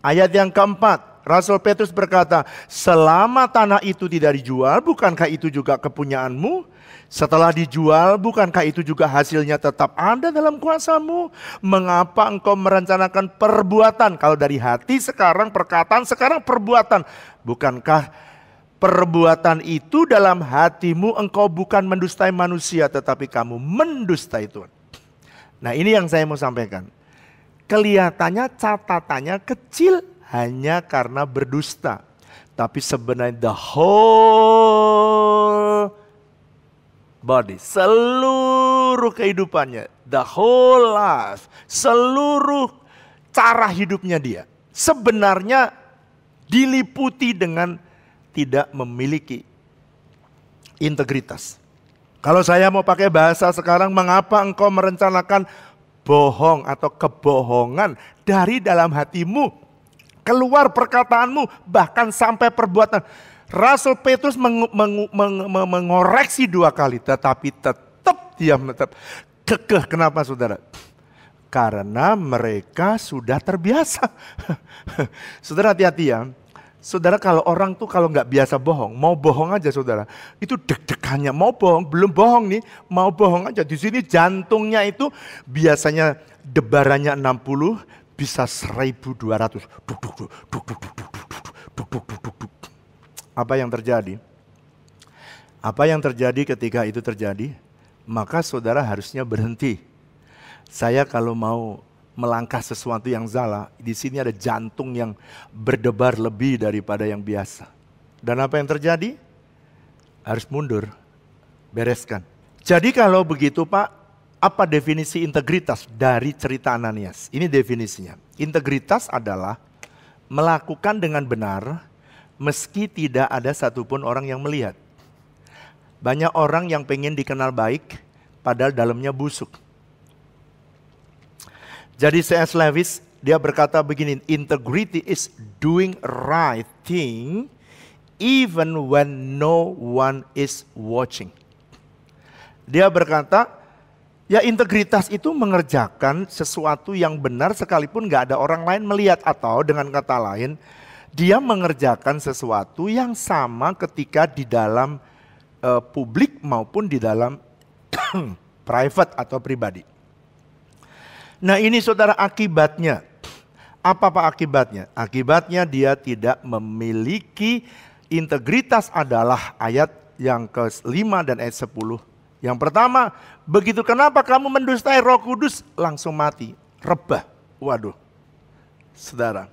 Ayat yang keempat, Rasul Petrus berkata, selama tanah itu tidak dijual, bukankah itu juga kepunyaanmu? Setelah dijual, bukankah itu juga hasilnya tetap ada dalam kuasamu? Mengapa engkau merencanakan perbuatan? Kalau dari hati sekarang, perkataan sekarang perbuatan. Bukankah perbuatan itu dalam hatimu engkau bukan mendustai manusia, tetapi kamu mendustai Tuhan. Nah, ini yang saya mau sampaikan. Kelihatannya catatannya kecil hanya karena berdusta. Tapi sebenarnya the whole body, seluruh kehidupannya, the whole life, seluruh cara hidupnya dia sebenarnya diliputi dengan tidak memiliki integritas. Kalau saya mau pakai bahasa sekarang, mengapa engkau merencanakan bohong atau kebohongan dari dalam hatimu, keluar perkataanmu, bahkan sampai perbuatan. Rasul Petrus mengoreksi 2 kali, tetapi tetap dia menetap kekeh. Kenapa, saudara? Karena mereka sudah terbiasa. Saudara, hati-hati ya. Saudara, kalau orang tuh kalau nggak biasa bohong, mau bohong aja, saudara. Itu deg-degannya, mau bohong, belum bohong nih, mau bohong aja. Di sini jantungnya itu biasanya debarannya 60, bisa 1200. Apa yang terjadi? Apa yang terjadi ketika itu terjadi? Maka saudara harusnya berhenti. Saya kalau mau melangkah sesuatu yang salah, di sini ada jantung yang berdebar lebih daripada yang biasa. Dan apa yang terjadi? Harus mundur, bereskan. Jadi kalau begitu, Pak, apa definisi integritas dari cerita Ananias? Ini definisinya. Integritas adalah melakukan dengan benar meski tidak ada satupun orang yang melihat. Banyak orang yang pengen dikenal baik, padahal dalamnya busuk. Jadi C.S. Lewis dia berkata begini, integrity is doing right thing even when no one is watching. Dia berkata, ya integritas itu mengerjakan sesuatu yang benar sekalipun gak ada orang lain melihat. Atau dengan kata lain, dia mengerjakan sesuatu yang sama ketika di dalam publik maupun di dalam private atau pribadi. Nah, ini saudara akibatnya. Apa Pak akibatnya? Akibatnya dia tidak memiliki integritas adalah ayat yang ke-5 dan ayat 10. Yang pertama, begitu kenapa kamu mendustai Roh Kudus? Langsung mati, rebah. Waduh, saudara.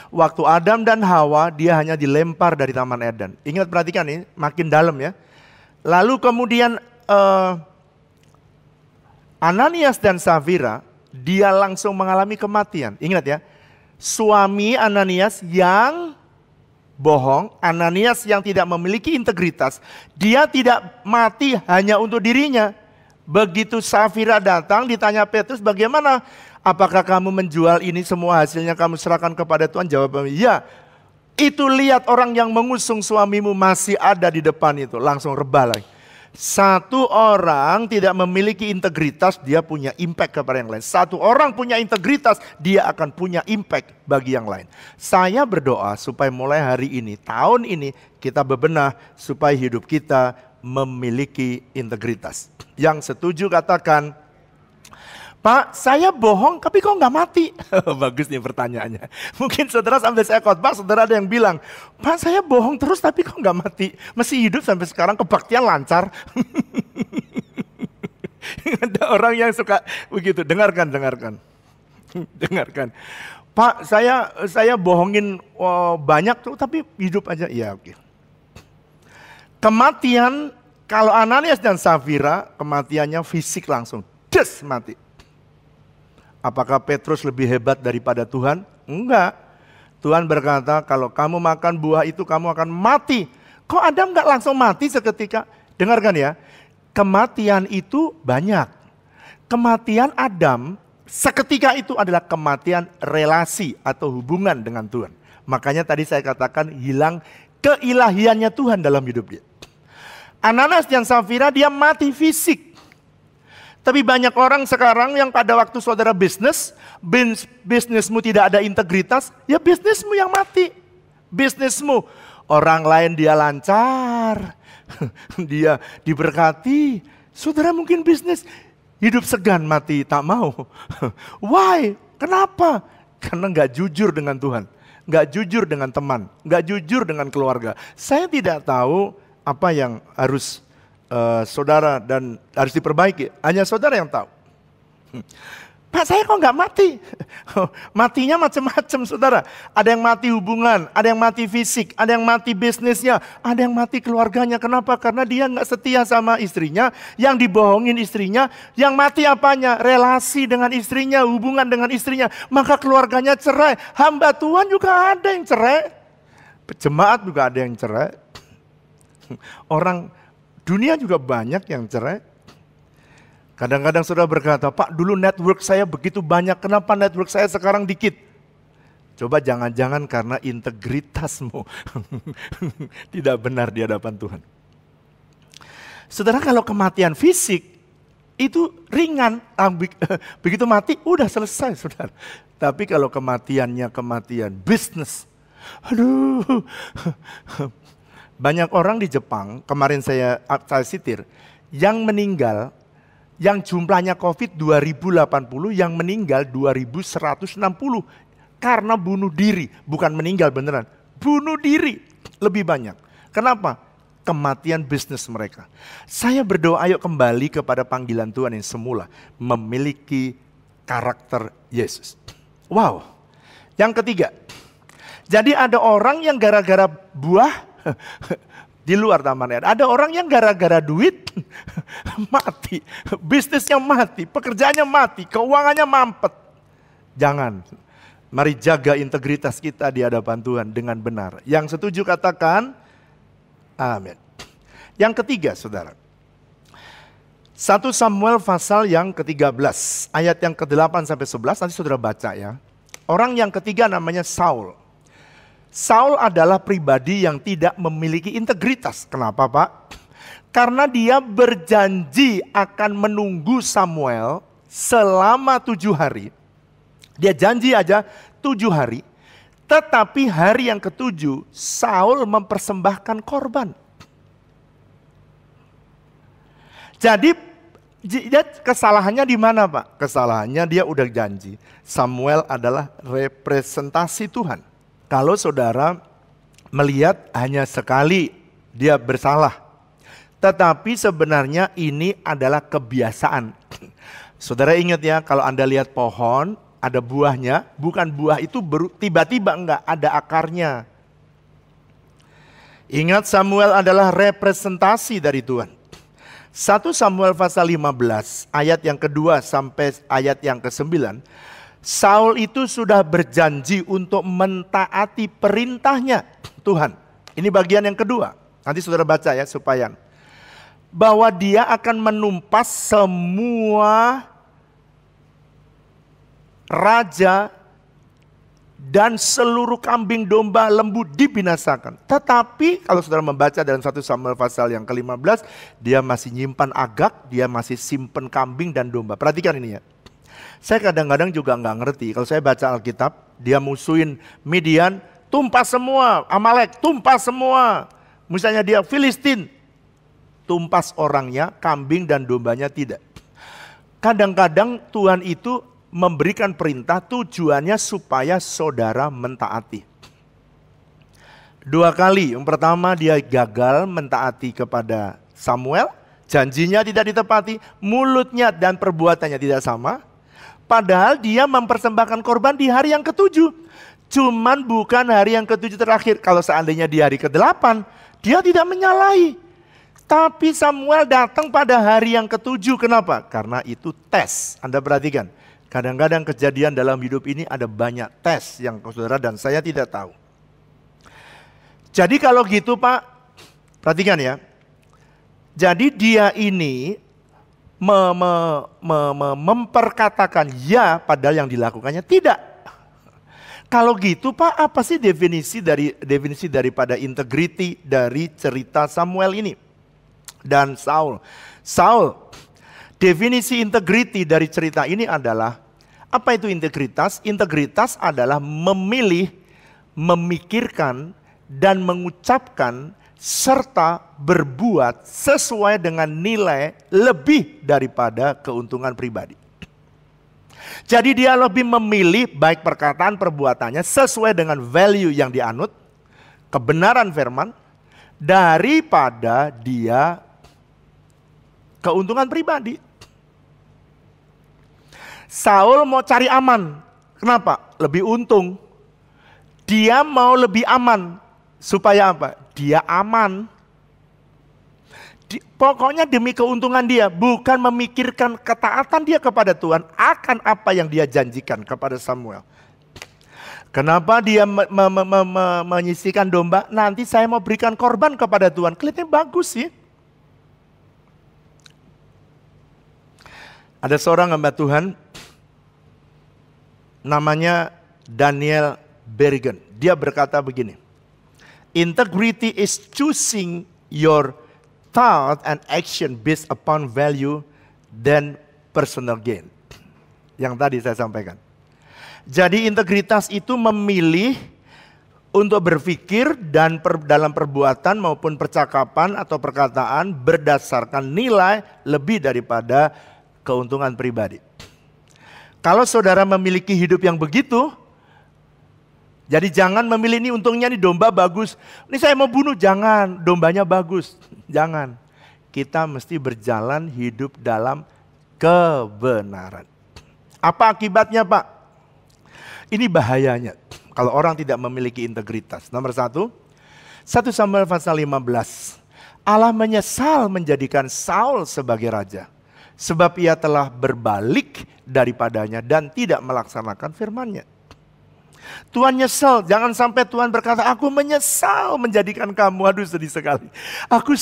Waktu Adam dan Hawa dia hanya dilempar dari Taman Eden. Ingat, perhatikan ini, makin dalam ya. Lalu kemudian Ananias dan Safira dia langsung mengalami kematian. Ingat ya, suami Ananias yang bohong, Ananias yang tidak memiliki integritas, dia tidak mati hanya untuk dirinya. Begitu Safira datang ditanya Petrus, bagaimana? Apakah kamu menjual ini semua hasilnya kamu serahkan kepada Tuhan? Jawabannya, ya. Itu lihat orang yang mengusung suamimu masih ada di depan itu, langsung rebah lagi. Satu orang tidak memiliki integritas, dia punya impact kepada yang lain. Satu orang punya integritas, dia akan punya impact bagi yang lain. Saya berdoa supaya mulai hari ini, tahun ini, kita bebenah supaya hidup kita memiliki integritas. Yang setuju katakan, Pak, saya bohong tapi kok nggak mati? Bagus nih pertanyaannya. Mungkin saudara sampai saya khotbah, saudara ada yang bilang, Pak, saya bohong terus tapi kok nggak mati? Masih hidup sampai sekarang, kebaktian lancar. Ada orang yang suka begitu. Dengarkan. Dengarkan. Pak, saya bohongin banyak tuh, tapi hidup aja. Ya oke. Kematian, kalau Ananias dan Safira, kematiannya fisik langsung. Des, mati. Apakah Petrus lebih hebat daripada Tuhan? Enggak. Tuhan berkata, kalau kamu makan buah itu kamu akan mati. Kok Adam enggak langsung mati seketika? Dengarkan ya, kematian itu banyak. Kematian Adam seketika itu adalah kematian relasi atau hubungan dengan Tuhan. Makanya tadi saya katakan hilang keilahiannya Tuhan dalam hidup dia. Ananias dan Safira dia mati fisik. Tapi banyak orang sekarang yang pada waktu saudara bisnismu tidak ada integritas, ya bisnismu yang mati. Bisnismu, orang lain dia lancar, dia diberkati. Saudara mungkin bisnis, hidup segan mati tak mau. Why? Kenapa? Karena nggak jujur dengan Tuhan. Nggak jujur dengan teman, nggak jujur dengan keluarga. Saya tidak tahu apa yang harus saudara dan harus diperbaiki. Hanya saudara yang tahu. Pak, saya kok nggak mati? Matinya macam-macam saudara. Ada yang mati hubungan, ada yang mati fisik, ada yang mati bisnisnya, ada yang mati keluarganya. Kenapa? Karena dia nggak setia sama istrinya, yang dibohongin istrinya, yang mati apanya? Relasi dengan istrinya, hubungan dengan istrinya. Maka keluarganya cerai. Hamba Tuhan juga ada yang cerai. Jemaat juga ada yang cerai. Orang dunia juga banyak yang cerai. Kadang-kadang saudara berkata, Pak dulu network saya begitu banyak, kenapa network saya sekarang dikit? Coba jangan-jangan karena integritasmu tidak benar di hadapan Tuhan. Saudara, kalau kematian fisik itu ringan, begitu mati udah selesai saudara. Tapi kalau kematiannya kematian bisnis, aduh. Banyak orang di Jepang, kemarin saya sitir, yang meninggal, yang jumlahnya COVID 2080, yang meninggal 2160 karena bunuh diri, bukan meninggal beneran, bunuh diri lebih banyak. Kenapa? Kematian bisnis mereka. Saya berdoa ayo kembali kepada panggilan Tuhan yang semula, memiliki karakter Yesus. Wow. Yang ketiga, jadi ada orang yang gara-gara buah di luar taman. Ada orang yang gara-gara duit mati, bisnisnya mati, pekerjaannya mati, keuangannya mampet. Jangan. Mari jaga integritas kita di hadapan Tuhan dengan benar. Yang setuju katakan amin. Yang ketiga saudara, 1 Samuel pasal yang ke-13 ayat yang ke-8 sampai 11, nanti saudara baca ya. Orang yang ketiga namanya Saul. Saul adalah pribadi yang tidak memiliki integritas. Kenapa Pak? Karena dia berjanji akan menunggu Samuel selama 7 hari. Dia janji aja 7 hari. Tetapi hari yang ke-7 Saul mempersembahkan korban. Jadi kesalahannya di mana Pak? Kesalahannya dia udah janji. Samuel adalah representasi Tuhan. Kalau saudara melihat hanya sekali dia bersalah. Tetapi sebenarnya ini adalah kebiasaan. Saudara ingat ya, kalau Anda lihat pohon, ada buahnya, bukan buah itu tiba-tiba enggak, ada akarnya. Ingat Samuel adalah representasi dari Tuhan. 1 Samuel pasal 15 ayat yang kedua sampai ayat yang ke-9. Saul itu sudah berjanji untuk mentaati perintahnya Tuhan. Ini bagian yang kedua. Nanti saudara baca ya supaya. Bahwa dia akan menumpas semua raja dan seluruh kambing domba lembu dibinasakan. Tetapi kalau saudara membaca dalam 1 Samuel pasal yang ke-15, dia masih nyimpan Agag, dia masih simpen kambing dan domba. Perhatikan ini ya. Saya kadang-kadang juga nggak ngerti, kalau saya baca Alkitab, dia musuhin Midian, tumpas semua, Amalek, tumpas semua. Misalnya dia Filistin, tumpas orangnya, kambing dan dombanya tidak. Kadang-kadang Tuhan itu memberikan perintah tujuannya supaya saudara mentaati. 2 kali, yang pertama dia gagal mentaati kepada Samuel, janjinya tidak ditepati, mulutnya dan perbuatannya tidak sama. Padahal dia mempersembahkan korban di hari yang ketujuh. Cuman bukan hari yang ketujuh terakhir. Kalau seandainya di hari ke-8, dia tidak menyalahi. Tapi Samuel datang pada hari yang ketujuh. Kenapa? Karena itu tes. Anda perhatikan. Kadang-kadang kejadian dalam hidup ini ada banyak tes yang saudara dan saya tidak tahu. Jadi kalau gitu Pak, perhatikan ya. Jadi dia ini memperkatakan ya padahal yang dilakukannya tidak. Kalau gitu Pak, apa sih definisi daripada integriti dari cerita Samuel ini? Dan Saul, definisi integriti dari cerita ini adalah, apa itu integritas? Integritas adalah memilih, memikirkan, dan mengucapkan, serta berbuat sesuai dengan nilai lebih daripada keuntungan pribadi. Jadi dia lebih memilih baik perkataan perbuatannya sesuai dengan value yang dianut, kebenaran firman, daripada dia keuntungan pribadi. Saul mau cari aman. Kenapa? Lebih untung. Dia mau lebih aman. Supaya apa? Dia aman. Pokoknya demi keuntungan dia. Bukan memikirkan ketaatan dia kepada Tuhan. Akan apa yang dia janjikan kepada Samuel. Kenapa dia menyisihkan domba? Nanti saya mau berikan korban kepada Tuhan. Kelihatannya bagus sih. Ada seorang hamba Tuhan, namanya Daniel Bergen. Dia berkata begini, integrity is choosing your thought and action based upon value than personal gain. Yang tadi saya sampaikan. Jadi integritas itu memilih untuk berpikir dan dalam perbuatan maupun percakapan atau perkataan berdasarkan nilai lebih daripada keuntungan pribadi. Kalau saudara memiliki hidup yang begitu, jadi jangan memilih ini untungnya nih domba bagus. Ini saya mau bunuh, jangan. Dombanya bagus, jangan. Kita mesti berjalan hidup dalam kebenaran. Apa akibatnya Pak? Ini bahayanya kalau orang tidak memiliki integritas. Nomor 1 Samuel pasal 15. Allah menyesal menjadikan Saul sebagai raja. Sebab ia telah berbalik daripadanya dan tidak melaksanakan firman-Nya. Tuhan nyesal, jangan sampai Tuhan berkata, aku menyesal menjadikan kamu, aduh sedih sekali. Aku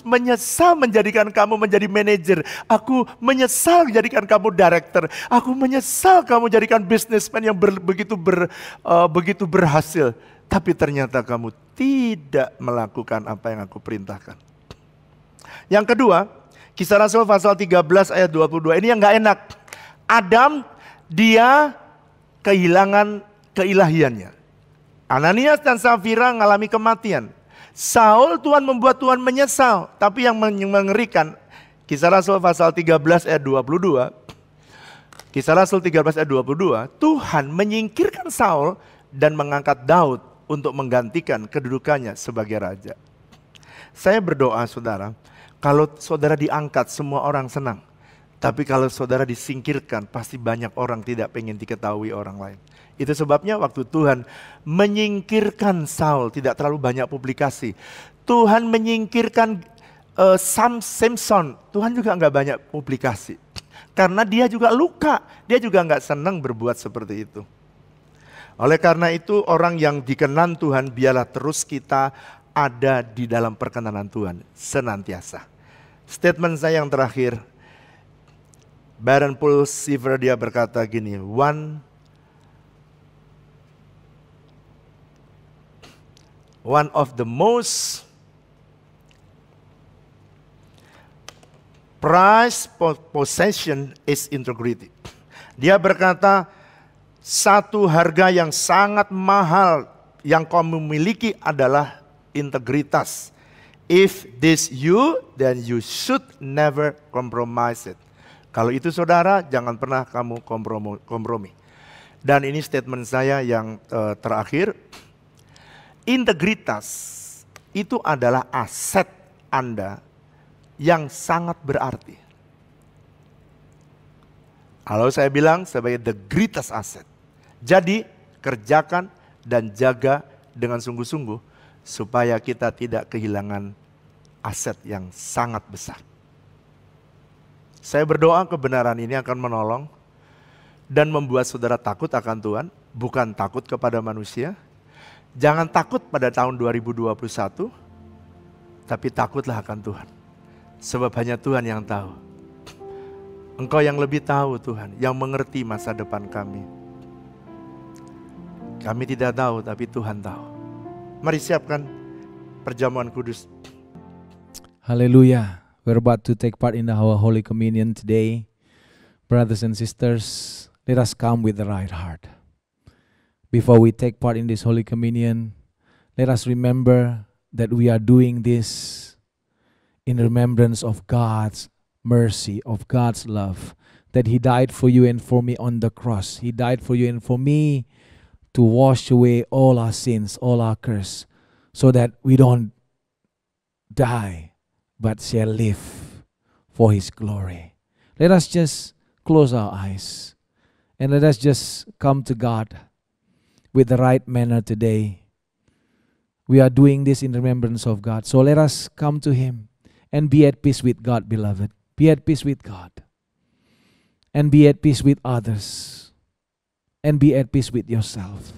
menyesal menjadikan kamu menjadi manajer. Aku menyesal menjadikan kamu director. Aku menyesal kamu jadikan businessman yang begitu berhasil. Tapi ternyata kamu tidak melakukan apa yang aku perintahkan. Yang kedua, Kisah Rasul pasal 13 ayat 22. Ini yang gak enak. Adam, dia kehilangan keilahiannya. Ananias dan Safira mengalami kematian. Saul, Tuhan membuat Tuhan menyesal. Tapi yang mengerikan, Kisah Rasul pasal 13 ayat 22. Kisah Rasul 13 ayat 22. Tuhan menyingkirkan Saul dan mengangkat Daud untuk menggantikan kedudukannya sebagai raja. Saya berdoa saudara, kalau saudara diangkat semua orang senang. Tapi kalau saudara disingkirkan pasti banyak orang tidak pengen diketahui orang lain. Itu sebabnya waktu Tuhan menyingkirkan Saul tidak terlalu banyak publikasi. Tuhan menyingkirkan Samson, Tuhan juga nggak banyak publikasi. Karena dia juga luka, dia juga nggak senang berbuat seperti itu. Oleh karena itu orang yang dikenan Tuhan biarlah terus kita ada di dalam perkenanan Tuhan senantiasa. Statement saya yang terakhir, Baron Paul Seaver dia berkata gini, one of the most prized possession is integrity. Dia berkata, satu harga yang sangat mahal yang kamu miliki adalah integritas. If this you, then you should never compromise it. Kalau itu saudara, jangan pernah kamu kompromi. Dan ini statement saya yang terakhir. Integritas itu adalah aset Anda yang sangat berarti. Kalau saya bilang sebagai the greatest asset. Jadi kerjakan dan jaga dengan sungguh-sungguh supaya kita tidak kehilangan aset yang sangat besar. Saya berdoa kebenaran ini akan menolong dan membuat saudara takut akan Tuhan, bukan takut kepada manusia. Jangan takut pada tahun 2021, tapi takutlah akan Tuhan. Sebab hanya Tuhan yang tahu. Engkau yang lebih tahu Tuhan, yang mengerti masa depan kami. Kami tidak tahu, tapi Tuhan tahu. Mari siapkan perjamuan kudus. Hallelujah. We're about to take part in our Holy Communion today. Brothers and sisters, let us come with the right heart. Before we take part in this Holy Communion, let us remember that we are doing this in remembrance of God's mercy, of God's love, that He died for you and for me on the cross. He died for you and for me to wash away all our sins, all our curse, so that we don't die, but shall live for His glory. Let us just close our eyes and let us just come to God with the right manner today. We are doing this in remembrance of God. So let us come to Him and be at peace with God, beloved. Be at peace with God. And be at peace with others. And be at peace with yourself.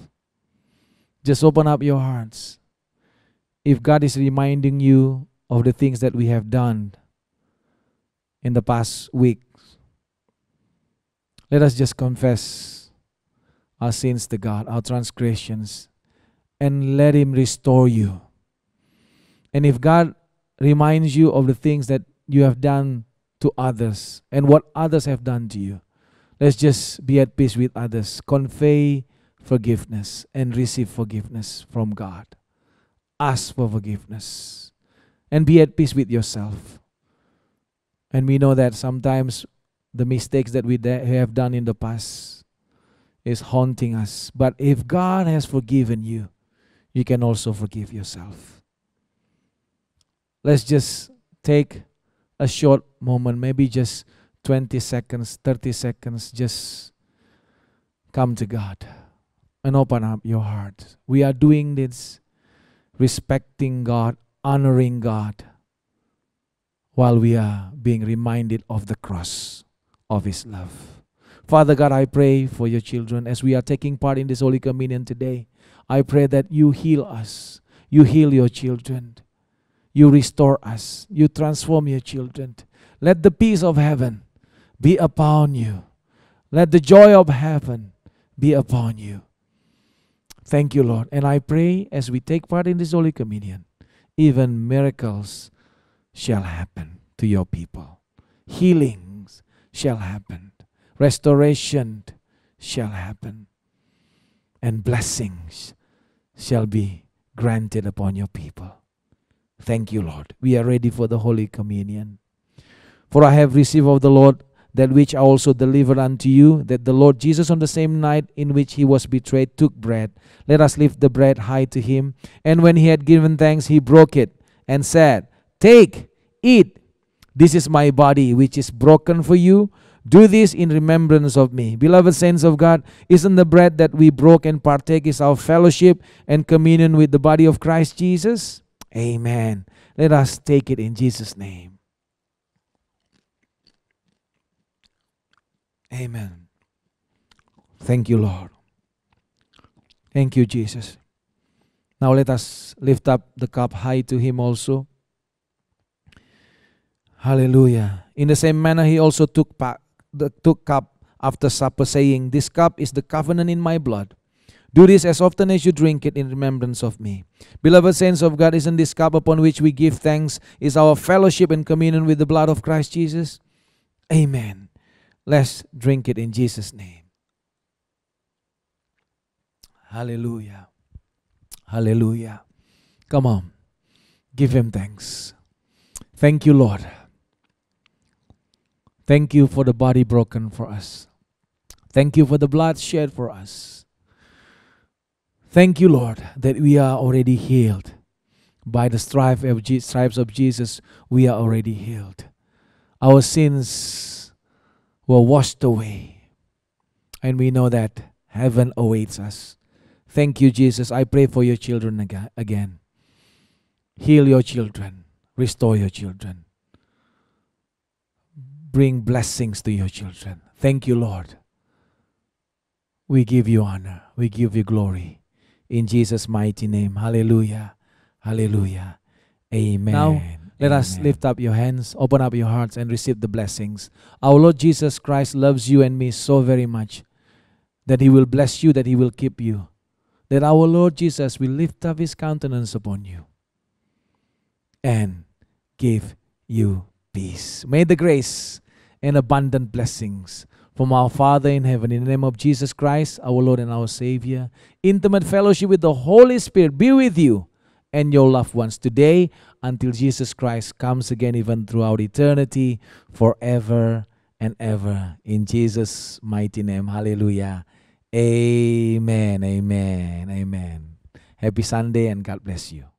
Just open up your hearts. If God is reminding you of the things that we have done in the past weeks, let us just confess our sins to God, our transgressions, and let Him restore you. And if God reminds you of the things that you have done to others and what others have done to you, let's just be at peace with others. Convey forgiveness and receive forgiveness from God. Ask for forgiveness and be at peace with yourself. And we know that sometimes the mistakes that we have done in the past is haunting us. But if God has forgiven you, you can also forgive yourself. Let's just take a short moment, maybe just 20 seconds, 30 seconds, just come to God and open up your heart. We are doing this respecting God, honoring God, while we are being reminded of the cross of His love. Father God, I pray for your children as we are taking part in this Holy Communion today. I pray that you heal us, you heal your children, you restore us, you transform your children. Let the peace of heaven be upon you. Let the joy of heaven be upon you. Thank you, Lord. And I pray as we take part in this Holy Communion, even miracles shall happen to your people. Healings shall happen. Restoration shall happen. And blessings shall be granted upon your people. Thank you, Lord. We are ready for the Holy Communion. For I have received of the Lord that which I also delivered unto you, that the Lord Jesus on the same night in which He was betrayed took bread. Let us lift the bread high to Him. And when He had given thanks, He broke it and said, "Take, eat. This is my body which is broken for you. Do this in remembrance of me." Beloved saints of God, isn't the bread that we broke and partake is our fellowship and communion with the body of Christ Jesus? Amen. Let us take it in Jesus' name. Amen. Thank you, Lord. Thank you, Jesus. Now let us lift up the cup high to Him also. Hallelujah. In the same manner, He also took cup after supper, saying, "This cup is the covenant in my blood. Do this as often as you drink it in remembrance of me." Beloved saints of God, isn't this cup upon which we give thanks is our fellowship and communion with the blood of Christ Jesus? Amen. Let's drink it in Jesus' name. Hallelujah. Hallelujah. Come on. Give Him thanks. Thank you, Lord. Thank you for the body broken for us. Thank you for the blood shed for us. Thank you, Lord, that we are already healed. By the stripes of Jesus, we are already healed. Our sins were washed away. And we know that heaven awaits us. Thank you, Jesus. I pray for your children again. Heal your children. Restore your children. Bring blessings to your children. Thank you, Lord. We give you honor. We give you glory. In Jesus' mighty name. Hallelujah. Hallelujah. Amen. Now, let us lift up your hands, open up your hearts, and receive the blessings. Our Lord Jesus Christ loves you and me so very much that He will bless you, that He will keep you, that our Lord Jesus will lift up His countenance upon you and give you peace. May the grace and abundant blessings from our Father in heaven, in the name of Jesus Christ, our Lord and our Savior, intimate fellowship with the Holy Spirit be with you and your loved ones today until Jesus Christ comes again, even throughout eternity, forever and ever. In Jesus' mighty name. Hallelujah. Amen. Amen. Amen. Happy Sunday and God bless you.